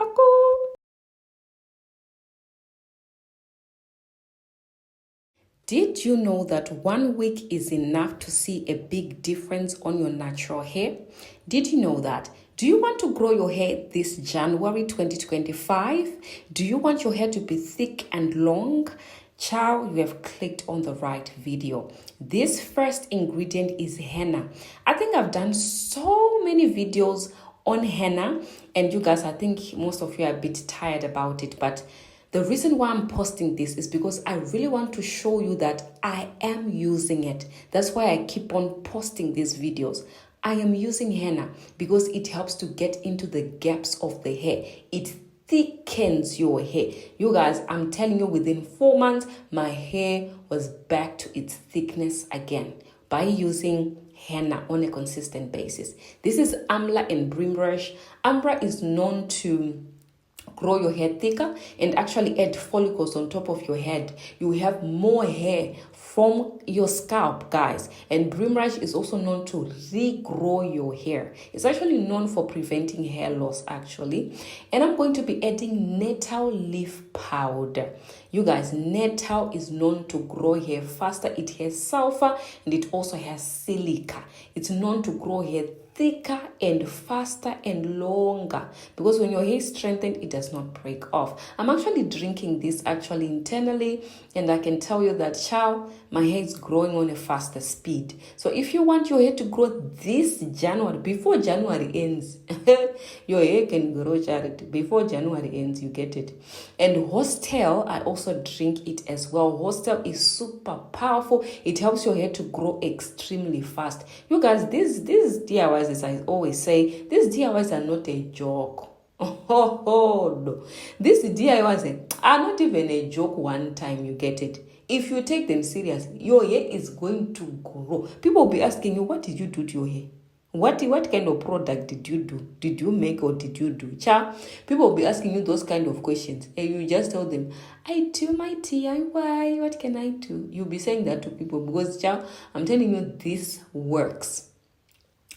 Did you know that 1 week is enough to see a big difference on your natural hair? Did you know that? Do you want to grow your hair this January 2025? Do you want your hair to be thick and long? Ciao, you have clicked on the right video. This first ingredient is henna. I think I've done so many videos on henna, and you guys, I think most of you are a bit tired about it, but the reason why I'm posting this is because I really want to show you that I am using it. That's why I keep on posting these videos. I am using henna because it helps to get into the gaps of the hair. It thickens your hair. You guys, I'm telling you, within 4 months, my hair was back to its thickness again by using henna on a consistent basis. This is Amla and Brimrush. Amla is known to grow your hair thicker and actually add follicles on top of your head. You have more hair from your scalp, guys. And Brimrush is also known to regrow your hair. It's actually known for preventing hair loss, actually. And I'm going to be adding nettle leaf powder. You guys, nettle is known to grow hair faster. It has sulfur and it also has silica. It's known to grow hair thicker and faster and longer because when your hair is strengthened, it does not break off. I'm actually drinking this actually internally, and I can tell you that my hair is growing on a faster speed. So if you want your hair to grow this January, before January ends, your hair can grow, Jared. Before January ends, you get it. And Hostel, I also drink it as well. Hostel is super powerful. It helps your hair to grow extremely fast. You guys, these DIYs, as I always say, these DIYs are not a joke. Oh, no. These DIYs are not even a joke one time, you get it. If you take them serious, your hair is going to grow. People will be asking you, what did you do to your hair? What kind of product did you do? Did you make or did you do? People will be asking you those kind of questions. And you just tell them, I do my DIY. What can I do? You'll be saying that to people because, I'm telling you, this works.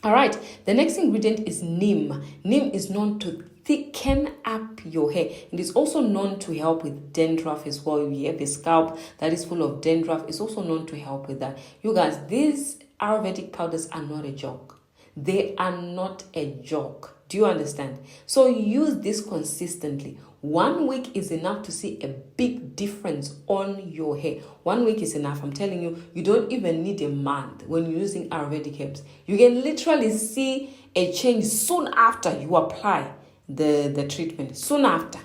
All right, the next ingredient is neem. Neem is known to thicken up your hair. It is also known to help with dandruff as well. If you have a scalp that is full of dandruff, it's also known to help with that. You guys, these Ayurvedic powders are not a joke. They are not a joke. Do you understand? So use this consistently. 1 week is enough to see a big difference on your hair. 1 week is enough. I'm telling you, you don't even need a month when you're using Ayurvedic herbs. You can literally see a change soon after you apply the treatment. Soon after.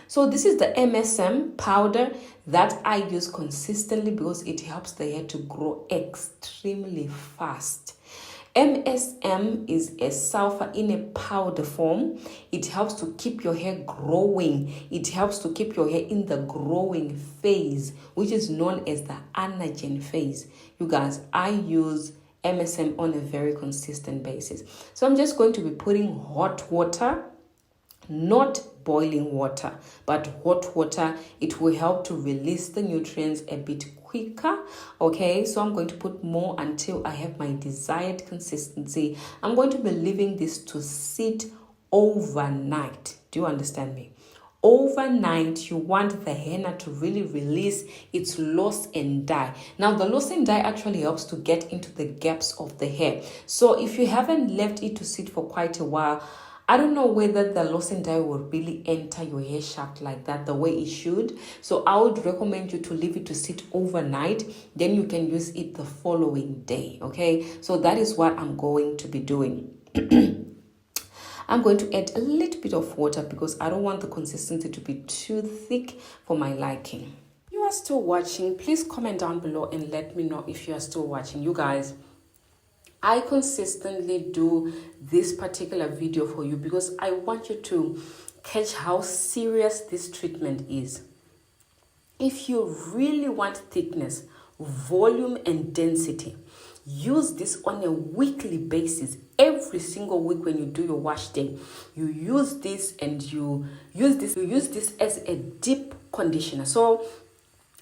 So this is the MSM powder that I use consistently because it helps the hair to grow extremely fast. MSM is a sulfur in a powder form. It helps to keep your hair growing. It helps to keep your hair in the growing phase, which is known as the anagen phase. You guys, I use MSM on a very consistent basis. So I'm just going to be putting hot water, not boiling water, but hot water. It will help to release the nutrients a bit quicker. Okay, so I'm going to put more until I have my desired consistency. I'm going to be leaving this to sit overnight. Do you understand me? Overnight, you want the henna to really release its loss and dye. Now, the loss and dye actually helps to get into the gaps of the hair. So if you haven't left it to sit for quite a while, I don't know whether the loss and dye will really enter your hair shaft like that the way it should. So I would recommend you to leave it to sit overnight. Then you can use it the following day. Okay, so that is what I'm going to be doing. I'm going to add a little bit of water because I don't want the consistency to be too thick for my liking. If you are still watching, please comment down below and let me know if you are still watching. You guys, I consistently do this particular video for you because I want you to catch how serious this treatment is. If you really want thickness, volume, and density, use this on a weekly basis. Every single week when you do your wash day, you use this and you use this as a deep conditioner. So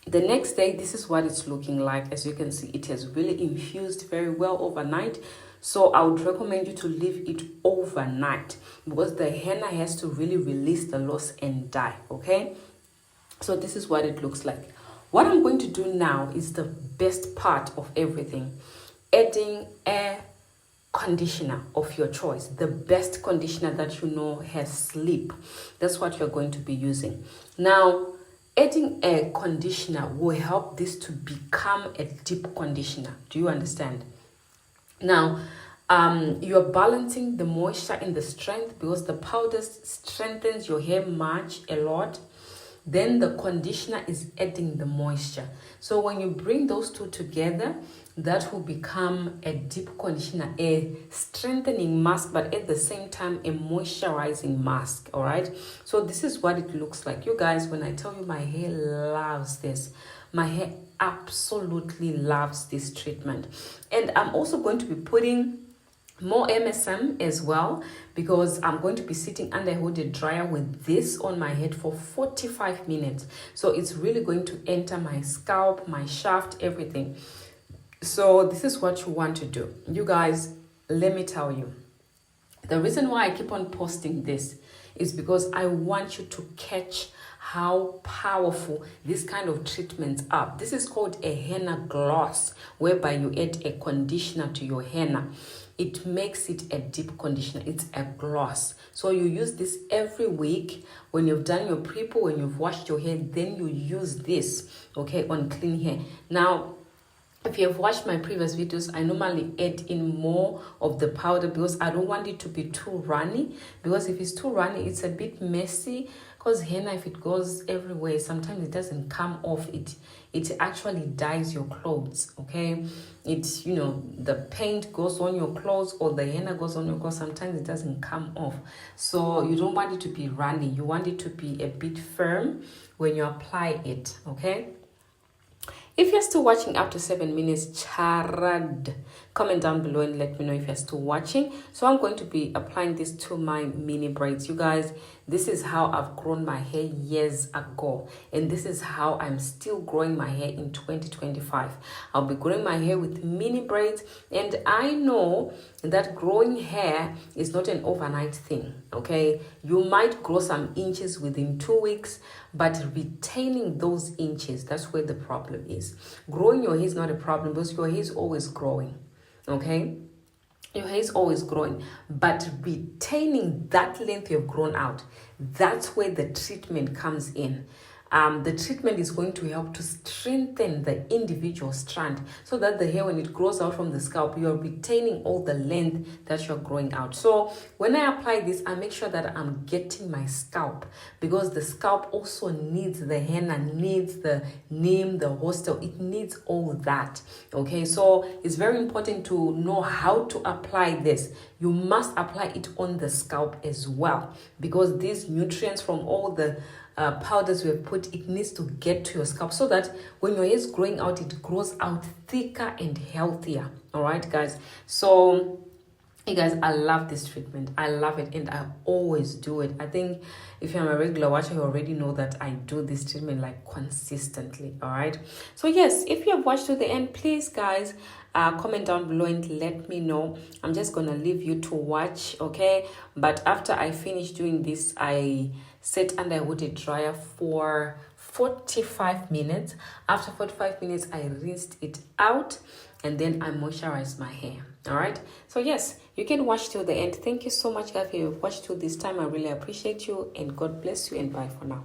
the next day, this is what it's looking like. As you can see, it has really infused very well overnight. So I would recommend you to leave it overnight because the henna has to really release the loss and dye. Okay, so this is what it looks like. What I'm going to do now is the best part of everything: adding a conditioner of your choice, the best conditioner that you know has sleep. That's what you're going to be using. Now, adding a conditioner will help this to become a deep conditioner. Do you understand? Now, you're balancing the moisture and the strength because the powder strengthens your hair much a lot. Then the conditioner is adding the moisture. So when you bring those two together, that will become a deep conditioner, a strengthening mask, but at the same time a moisturizing mask. All right, so this is what it looks like. You guys, when I tell you my hair loves this, my hair absolutely loves this treatment. And I'm also going to be putting more MSM as well because I'm going to be sitting under a hooded dryer with this on my head for 45 minutes. So it's really going to enter my scalp, my shaft, everything. So this is what you want to do. You guys, let me tell you, the reason why I keep on posting this is because I want you to catch how powerful this kind of treatments are. This is called a henna gloss, whereby you add a conditioner to your henna. It makes it a deep conditioner. It's a gloss. So you use this every week. When you've done your pre-poo, when you've washed your hair, then you use this, okay, on clean hair. Now, if you have watched my previous videos, I normally add in more of the powder because I don't want it to be too runny. Because if it's too runny, it's a bit messy. Because henna, if it goes everywhere, sometimes it doesn't come off. It actually dyes your clothes, okay? It's, you know, the paint goes on your clothes or the henna goes on your clothes. Sometimes it doesn't come off. So you don't want it to be runny. You want it to be a bit firm when you apply it, okay? If you're still watching up to 7 minutes, charad, comment down below and let me know if you're still watching. So I'm going to be applying this to my mini braids. You guys, this is how I've grown my hair years ago. And this is how I'm still growing my hair in 2025. I'll be growing my hair with mini braids. And I know that growing hair is not an overnight thing, okay? You might grow some inches within 2 weeks, but retaining those inches, that's where the problem is. Growing your hair is not a problem because your hair is always growing, okay? your hair is always growing, but retaining that length you've grown out, that's where the treatment comes in. The treatment is going to help to strengthen the individual strand so that the hair, when it grows out from the scalp, you're retaining all the length that you're growing out. So when I apply this, I make sure that I'm getting my scalp, because the scalp also needs the henna, needs the neem, the hostel, it needs all that. Okay, so it's very important to know how to apply this. You must apply it on the scalp as well, because these nutrients from all the powders we have put, it needs to get to your scalp so that when your hair is growing out, it grows out thicker and healthier. All right, guys. So hey guys, I love this treatment. I love it, and I always do it. I think if you're a regular watcher, you already know that I do this treatment like consistently. All right, so yes, if you have watched to the end, please guys, comment down below and let me know. I'm just gonna leave you to watch, okay? But after I finish doing this, I set under a hooded dryer for 45 minutes. After 45 minutes, I rinsed it out, and then I moisturize my hair. All right, so yes, you can watch till the end. Thank you so much guys for your watch till this time. I really appreciate you, and God bless you, and bye for now.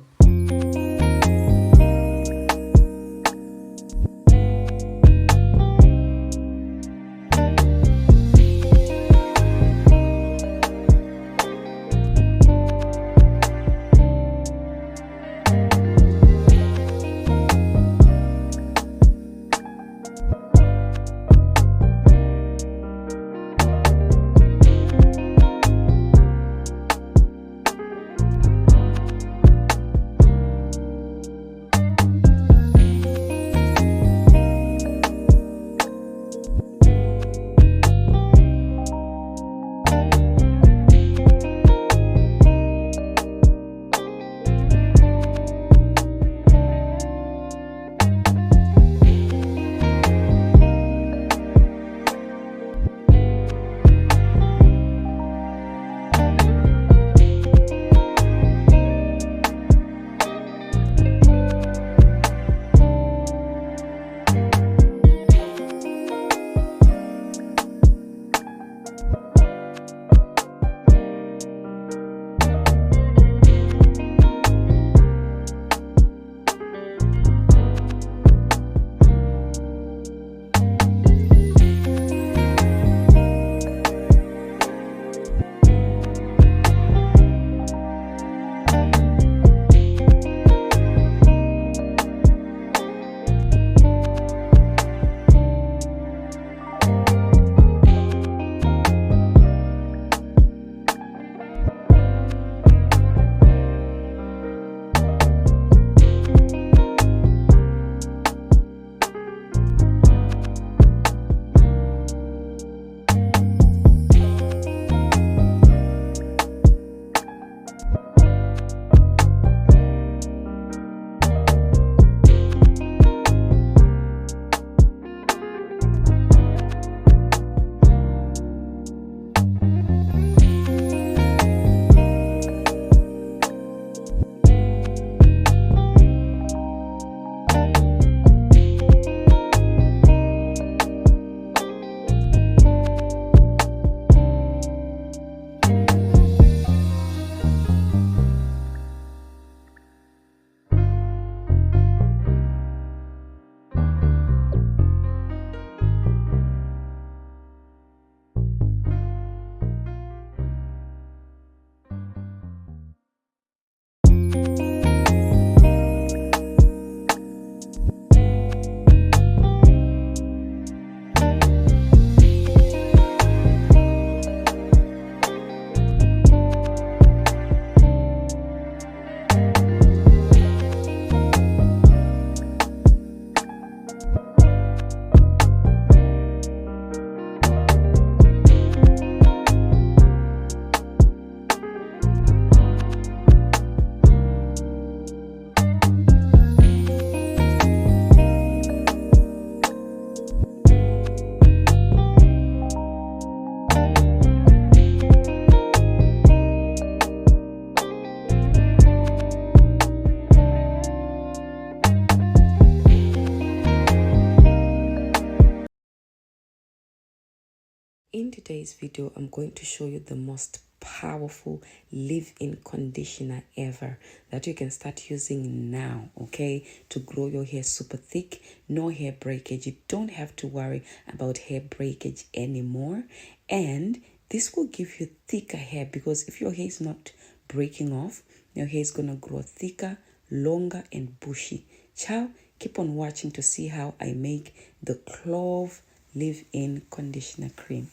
In today's video, I'm going to show you the most powerful leave-in conditioner ever that you can start using now, okay, to grow your hair super thick. No hair breakage. You don't have to worry about hair breakage anymore, and this will give you thicker hair, because if your hair is not breaking off, your hair is gonna grow thicker, longer, and bushy. Ciao. Keep on watching to see how I make the Clove leave-in conditioner cream.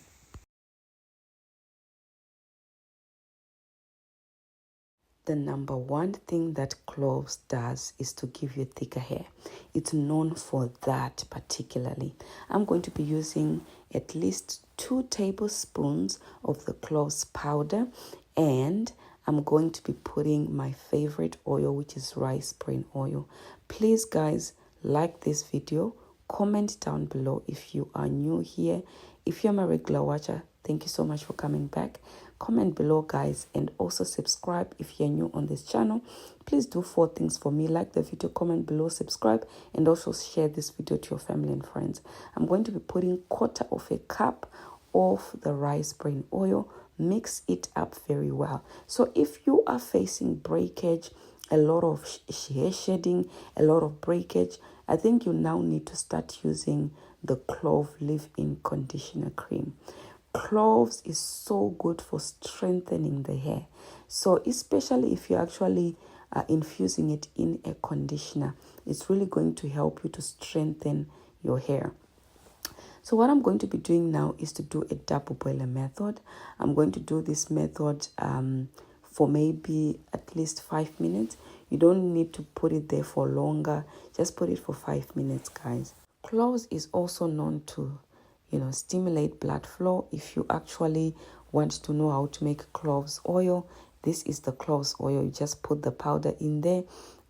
The number one thing that cloves does is to give you thicker hair. It's known for that particularly. I'm going to be using at least 2 tablespoons of the cloves powder, and I'm going to be putting my favorite oil, which is rice bran oil. Please guys, like this video, comment down below if you are new here. If you're my regular watcher, thank you so much for coming back. Comment below guys, and also subscribe if you're new on this channel. Please do 4 things for me: like the video, comment below, subscribe, and also share this video to your family and friends. I'm going to be putting 1/4 of a cup of the rice bran oil. Mix it up very well. So if you are facing breakage, a lot of hair shedding, a lot of breakage, I think you now need to start using the Clove leave-in conditioner cream. Cloves is so good for strengthening the hair. So especially if you're actually infusing it in a conditioner, it's really going to help you to strengthen your hair. So what I'm going to be doing now is to do a double boiler method. I'm going to do this method for maybe at least 5 minutes. You don't need to put it there for longer. Just put it for 5 minutes, guys. Cloves is also known to, stimulate blood flow. If you actually want to know how to make cloves oil, this is the cloves oil. You just put the powder in there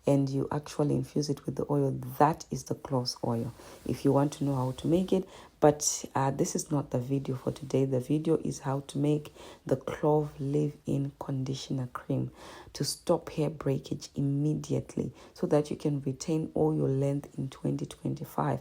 and you actually infuse it with the oil. That is the cloves oil, if you want to know how to make it. But this is not the video for today. The video is how to make the Clove leave-in conditioner cream to stop hair breakage immediately, so that you can retain all your length in 2025.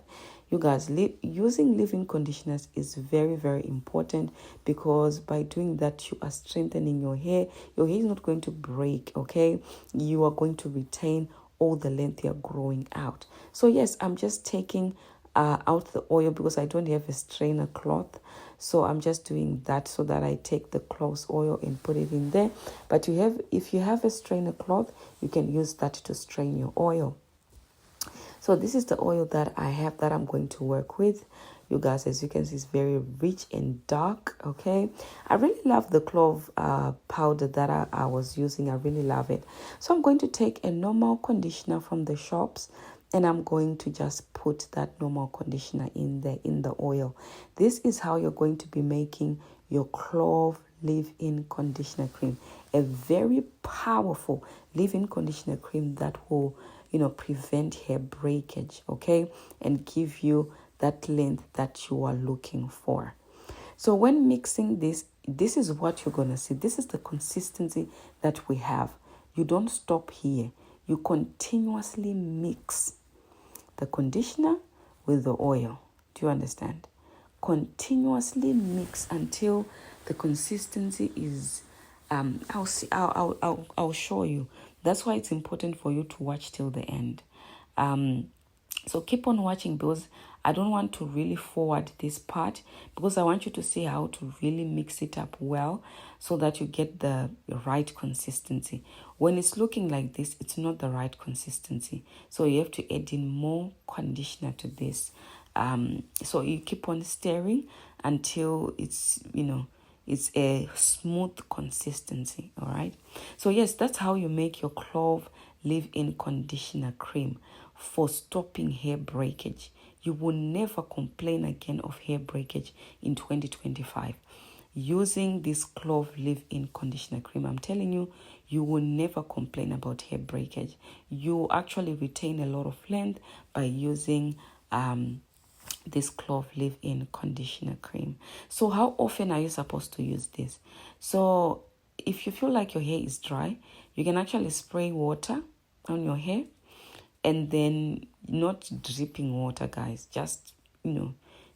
You guys, using leave-in conditioners is very, very important, because by doing that, you are strengthening your hair. Your hair is not going to break, okay? You are going to retain all the length you're growing out. So yes, I'm just taking out the oil because I don't have a strainer cloth. So I'm just doing that so that I take the cloves oil and put it in there. But if you have a strainer cloth, you can use that to strain your oil. So this is the oil that I have that I'm going to work with. You guys, as you can see, it's very rich and dark, okay? I really love the clove powder that I was using. I really love it. So I'm going to take a normal conditioner from the shops, and I'm going to just put that normal conditioner in the oil. This is how you're going to be making your Clove leave-in conditioner cream. A very powerful leave-in conditioner cream that will, prevent hair breakage, okay? And give you that length that you are looking for. So when mixing this is what you're going to see. This is the consistency that we have. You don't stop here. You continuously mix the conditioner with the oil. Do you understand? Continuously mix until the consistency is I'll show you. That's why it's important for you to watch till the end. So keep on watching, because I don't want to really forward this part, because I want you to see how to really mix it up well so that you get the right consistency. When it's looking like this, it's not the right consistency. So you have to add in more conditioner to this. So you keep on stirring until it's, it's a smooth consistency, all right? So yes, that's how you make your Clove leave-in conditioner cream for stopping hair breakage. You will never complain again of hair breakage in 2025. Using this Clove leave-in conditioner cream, I'm telling you, you will never complain about hair breakage. You actually retain a lot of length by using this Clove leave-in conditioner cream. So how often are you supposed to use this? So if you feel like your hair is dry, you can actually spray water on your hair, and then not dripping water, guys, just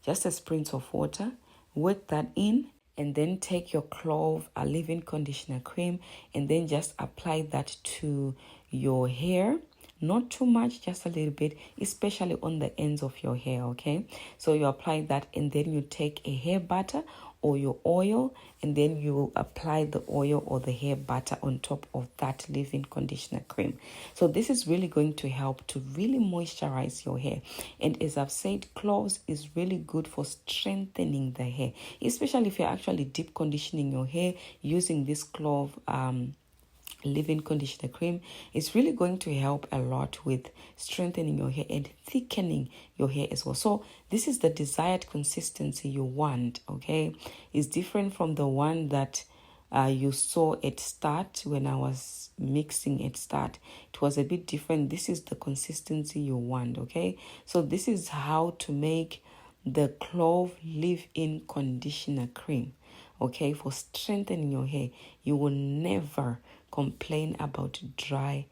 just a spritz of water, work that in, and then take your clove leave-in conditioner cream and then just apply that to your hair. Not too much, just a little bit, especially on the ends of your hair, okay? So you apply that and then you take a hair butter or your oil, and then you apply the oil or the hair butter on top of that leave-in conditioner cream. So this is really going to help to really moisturize your hair. And as I've said, cloves is really good for strengthening the hair, especially if you're actually deep conditioning your hair using this clove leave-in conditioner cream. It's really going to help a lot with strengthening your hair and thickening your hair as well. So this is the desired consistency you want, okay? It's different from the one that you saw at start when I was mixing at start. It was a bit different. This is the consistency you want, okay? So this is how to make the clove leave-in conditioner cream, okay, for strengthening your hair. You will never complain about dry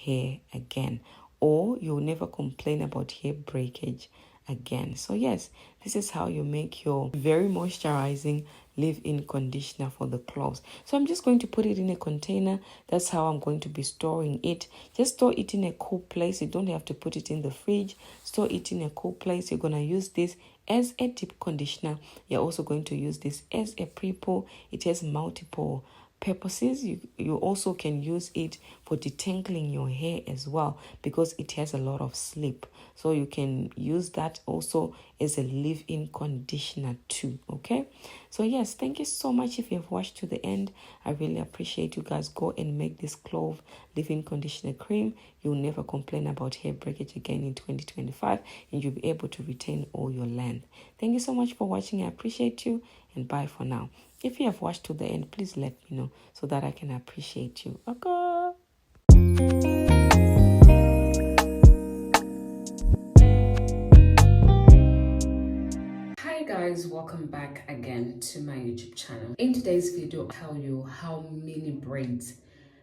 hair again, or you'll never complain about hair breakage again. So yes, this is how you make your very moisturizing leave-in conditioner for the cloves. So I'm just going to put it in a container. That's how I'm going to be storing it. Just store it in a cool place. You don't have to put it in the fridge. Store it in a cool place. You're going to use this as a deep conditioner. You're also going to use this as a pre-poo. It has multiple purposes. You also can use it for detangling your hair as well, because it has a lot of slip. So you can use that also as a leave-in conditioner too, okay? So yes, thank you so much if you've watched to the end. I really appreciate you guys. Go and make this clove leave-in conditioner cream. You'll never complain about hair breakage again in 2025, and you'll be able to retain all your length. Thank you so much for watching. I appreciate you, and bye for now. If you have watched to the end, please let me know so that I can appreciate you. Okay. Hi guys, welcome back again to my YouTube channel. In today's video, I'll tell you how mini braids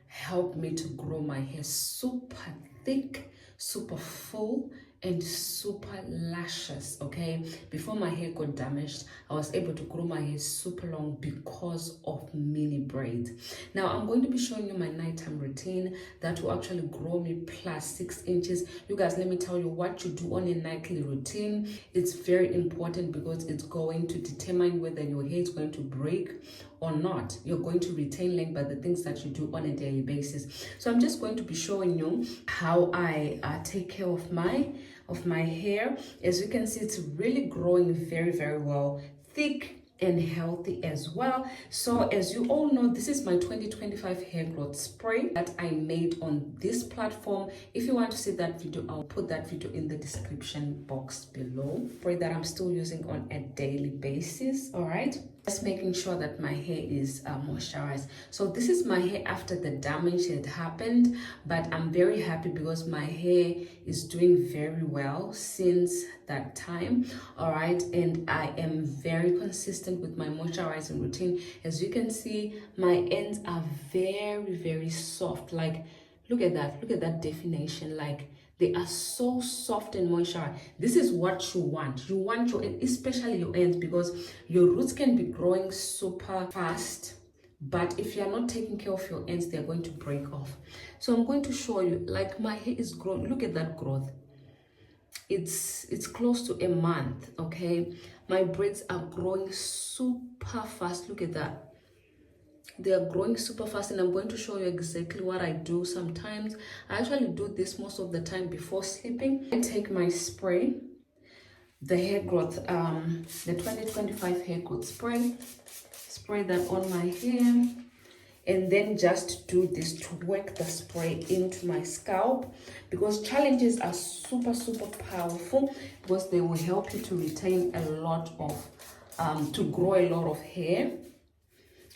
help me to grow my hair super thick, super full, and super luscious. Okay, before my hair got damaged, I was able to grow my hair super long because of mini braids. Now I'm going to be showing you my nighttime routine that will actually grow me plus 6 inches. You guys, let me tell you what you do on a nightly routine. It's very important because it's going to determine whether your hair is going to break or not. You're going to retain length by the things that you do on a daily basis. So I'm just going to be showing you how I take care of my hair. As you can see, it's really growing very well, thick and healthy as well. So as you all know, this is my 2025 hair growth spray that I made on this platform. If you want to see that video, I'll put that video in the description box below. Spray that I'm still using on a daily basis. All right, just making sure that my hair is moisturized. So this is my hair after the damage had happened, but I'm very happy because my hair is doing very well since that time. All right, and I am very consistent with my moisturizing routine. As you can see, my ends are very soft. Like, look at that definition. Like, they are so soft and moisturized. This is what you want. You want your, especially your ends, because your roots can be growing super fast, but if you are not taking care of your ends, they're going to break off. So I'm going to show you, like, my hair is growing. Look at that growth. It's close to a month. Okay, my braids are growing super fast. Look at that. They are growing super fast, and I'm going to show you exactly what I do. Sometimes I actually do this most of the time before sleeping. I take my spray, the hair growth, the 2025 hair growth spray that on my hair, and then just do this to work the spray into my scalp, because challenges are super powerful, because they will help you to retain a lot of to grow a lot of hair.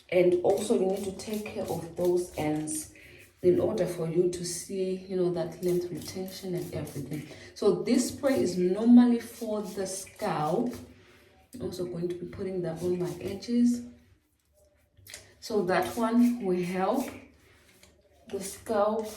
And also you need to take care of those ends in order for you to see, you know, that length retention and everything. So this spray is normally for the scalp. I'm also going to be putting that on my edges. So that one will help the scalp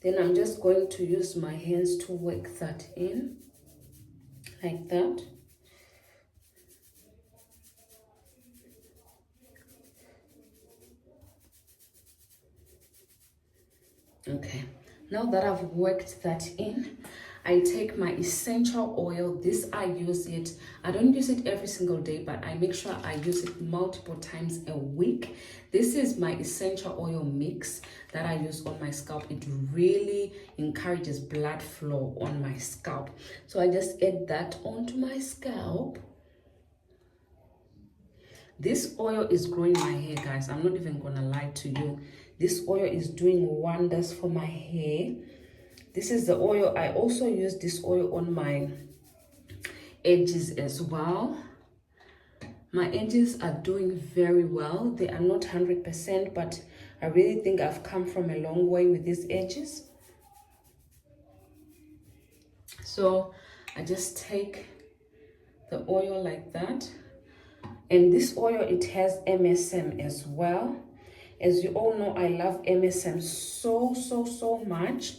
Then I'm just going to use my hands to work that in, like that. Okay, now that I've worked that in, I take my essential oil. This I use it, I don't use it every single day, but I make sure I use it multiple times a week. This is my essential oil mix that I use on my scalp. It really encourages blood flow on my scalp. So I just add that onto my scalp. This oil is growing my hair, guys. I'm not even gonna lie to you. This oil is doing wonders for my hair. This is the oil. I also use this oil on my edges as well. My edges are doing very well. They are not 100%, but I really think I've come from a long way with these edges. So I just take the oil like that. And this oil, it has MSM as well. As you all know, I love MSM so much.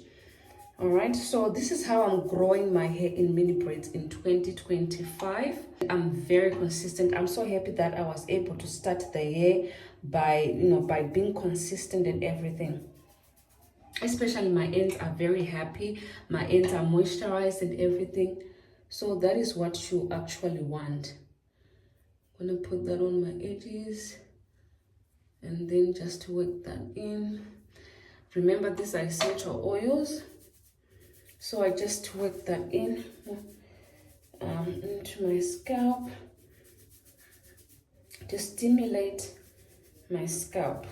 All right, so this is how I'm growing my hair in mini braids in 2025. I'm very consistent. I'm so happy that I was able to start the year by being consistent and everything. Especially my ends are very happy. My ends are moisturized and everything. So that is what you actually want. I'm gonna put that on my edges and then just work that in. Remember, these are essential oils. So I just work that in into my scalp to stimulate my scalp.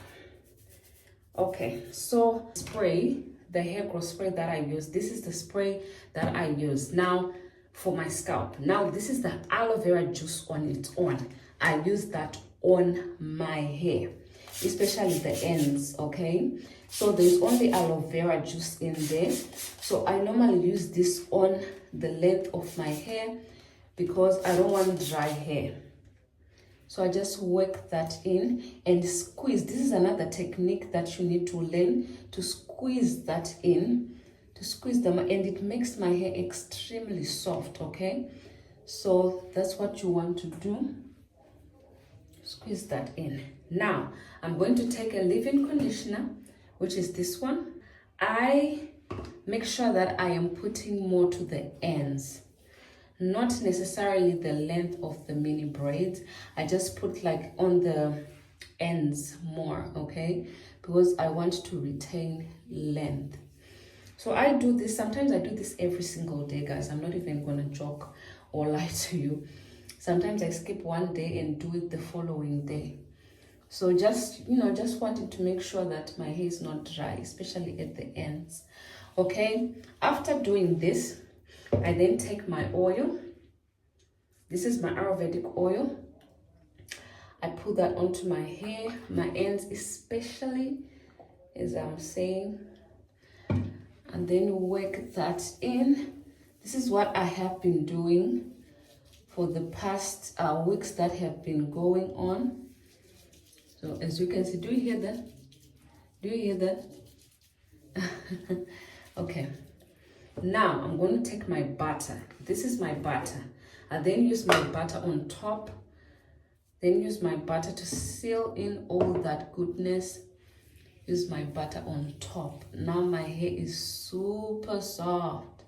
Okay, so spray, the hair growth spray that I use, this is the spray that I use now for my scalp. Now this is the aloe vera juice on its own. I use that on my hair, especially the ends, okay? So there's only aloe vera juice in there. So I normally use this on the length of my hair because I don't want dry hair. So I just work that in and squeeze. This is another technique that you need to learn, to squeeze that in, to squeeze them, and it makes my hair extremely soft, okay? So that's what you want to do. Squeeze that in. Now, I'm going to take a leave-in conditioner, which is this one. I make sure that I am putting more to the ends, not necessarily the length of the mini braids. I just put like on the ends more, okay? Because I want to retain length. So I do this, sometimes I do this every single day, guys. I'm not even gonna joke or lie to you. Sometimes I skip one day and do it the following day. So just wanting to make sure that my hair is not dry, especially at the ends. Okay, after doing this, I then take my oil. This is my Ayurvedic oil. I put that onto my hair, my ends especially, as I'm saying, and then work that in. This is what I have been doing for the past weeks that have been going on. So as you can see, do you hear that? Do you hear that? Okay, now I'm going to take my butter. This is my butter. I then use my butter on top, then use my butter to seal in all that goodness. Use my butter on top. Now my hair is super soft.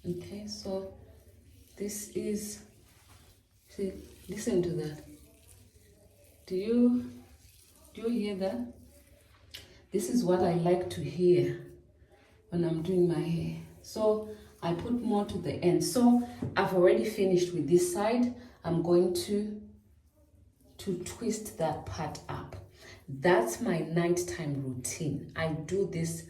Okay, so this is, see, listen to that. Do you hear that? This is what I like to hear when I'm doing my hair. So I put more to the end. So I've already finished with this side. I'm going to twist that part up. That's my nighttime routine. I do this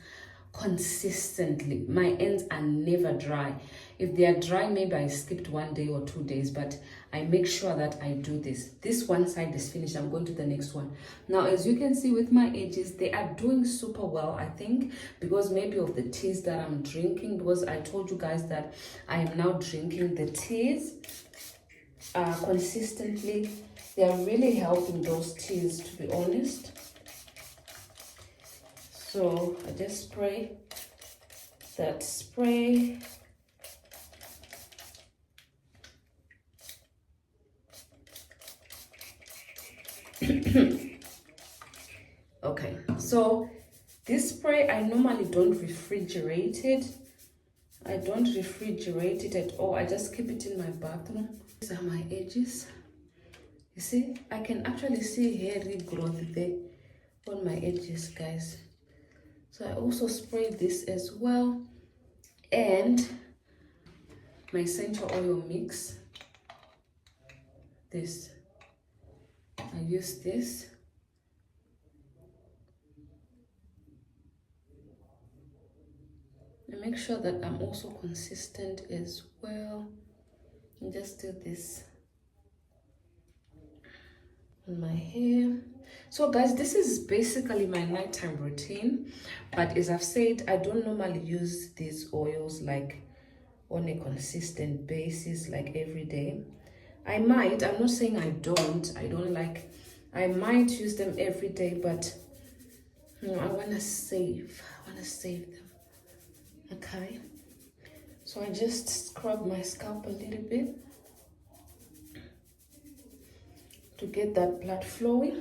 consistently. My ends are never dry. If they are dry, maybe I skipped 1 day or 2 days, but I make sure that I do this. This one side is finished. I'm going to the next one. Now, as you can see with my edges, they are doing super well, I think, because maybe of the teas that I'm drinking, because I told you guys that I am now drinking the teas consistently. They are really helping those teas, to be honest. So I just spray that spray. Okay, so this spray, I normally don't refrigerate it. I don't refrigerate it at all. I just keep it in my bathroom. These are my edges. You see, I can actually see hair regrowth there on my edges, guys. So I also spray this as well. And my essential oil mix. This. I use this. And make sure that I'm also consistent as well. And just do this on my hair. So guys, this is basically my nighttime routine, but as I've said, I don't normally use these oils like on a consistent basis, like every day. I might, I'm not saying I don't like, I might use them every day, but you know, I want to save them. Okay, so I just scrub my scalp a little bit to get that blood flowing,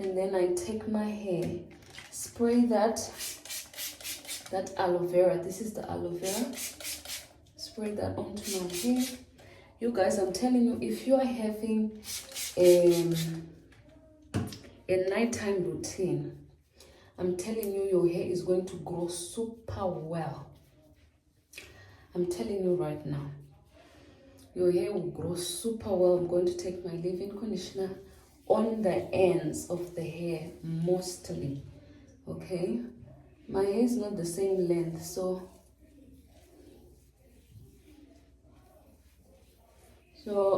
and then I take my hair, spray that aloe vera. This is the aloe vera. Spray that onto my hair. You guys, I'm telling you, if you are having a nighttime routine, I'm telling you, your hair is going to grow super well. I'm telling you right now, your hair will grow super well. I'm going to take my leave-in conditioner on the ends of the hair mostly. Okay, my hair is not the same length, so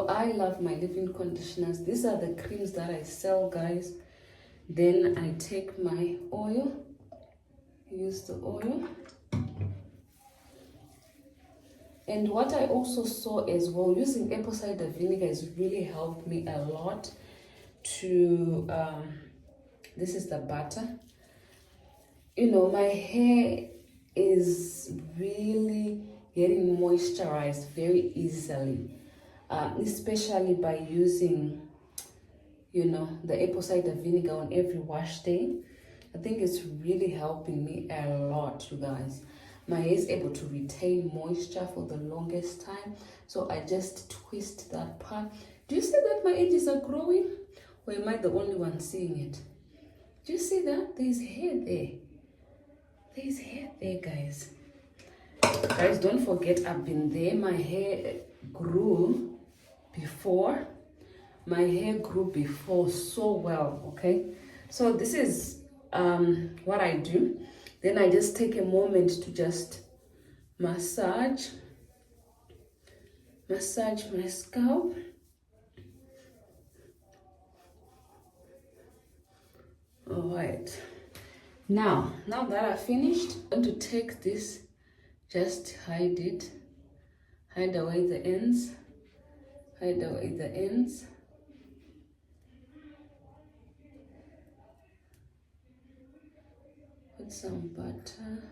I love my leave-in conditioners. These are the creams that I sell, guys. Then I take my oil, use the oil. And what I also saw as well, using apple cider vinegar has really helped me a lot to, this is the butter. You know, my hair is really getting moisturized very easily, especially by using, you know, the apple cider vinegar on every wash day. I think it's really helping me a lot, you guys. My hair is able to retain moisture for the longest time. So I just twist that part. Do you see that my edges are growing? Or am I the only one seeing it? Do you see that? There's hair there. There's hair there, guys. Guys, don't forget, I've been there. My hair grew before. My hair grew before so well, okay? So this is what I do. Then I just take a moment to just massage my scalp. All right. Now that I've finished, I'm going to take this, just hide it, hide away the ends, hide away the ends. Put some butter.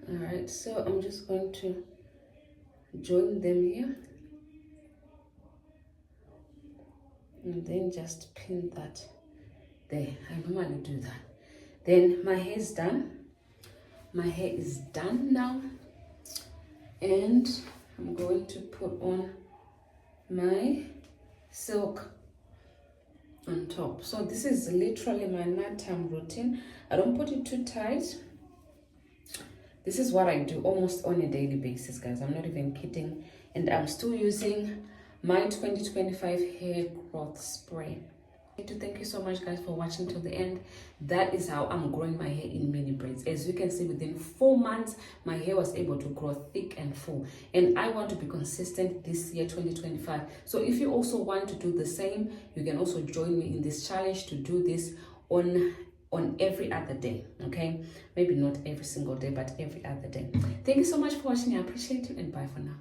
All right, so I'm just going to join them here and then just pin that there. I normally do that. Then my hair is done. My hair is done now, and I'm going to put on my silk on top. So this is literally my nighttime routine. I don't put it too tight. This is what I do almost on a daily basis, guys. I'm not even kidding. And I'm still using my 2025 hair growth spray. Thank you so much, guys, for watching till the end. That is how I'm growing my hair in mini braids. As you can see, within 4 months my hair was able to grow thick and full, and I want to be consistent this year, 2025. So if you also want to do the same, you can also join me in this challenge to do this on every other day. Okay, maybe not every single day, but every other day. Thank you so much for watching. I appreciate you, and bye for now.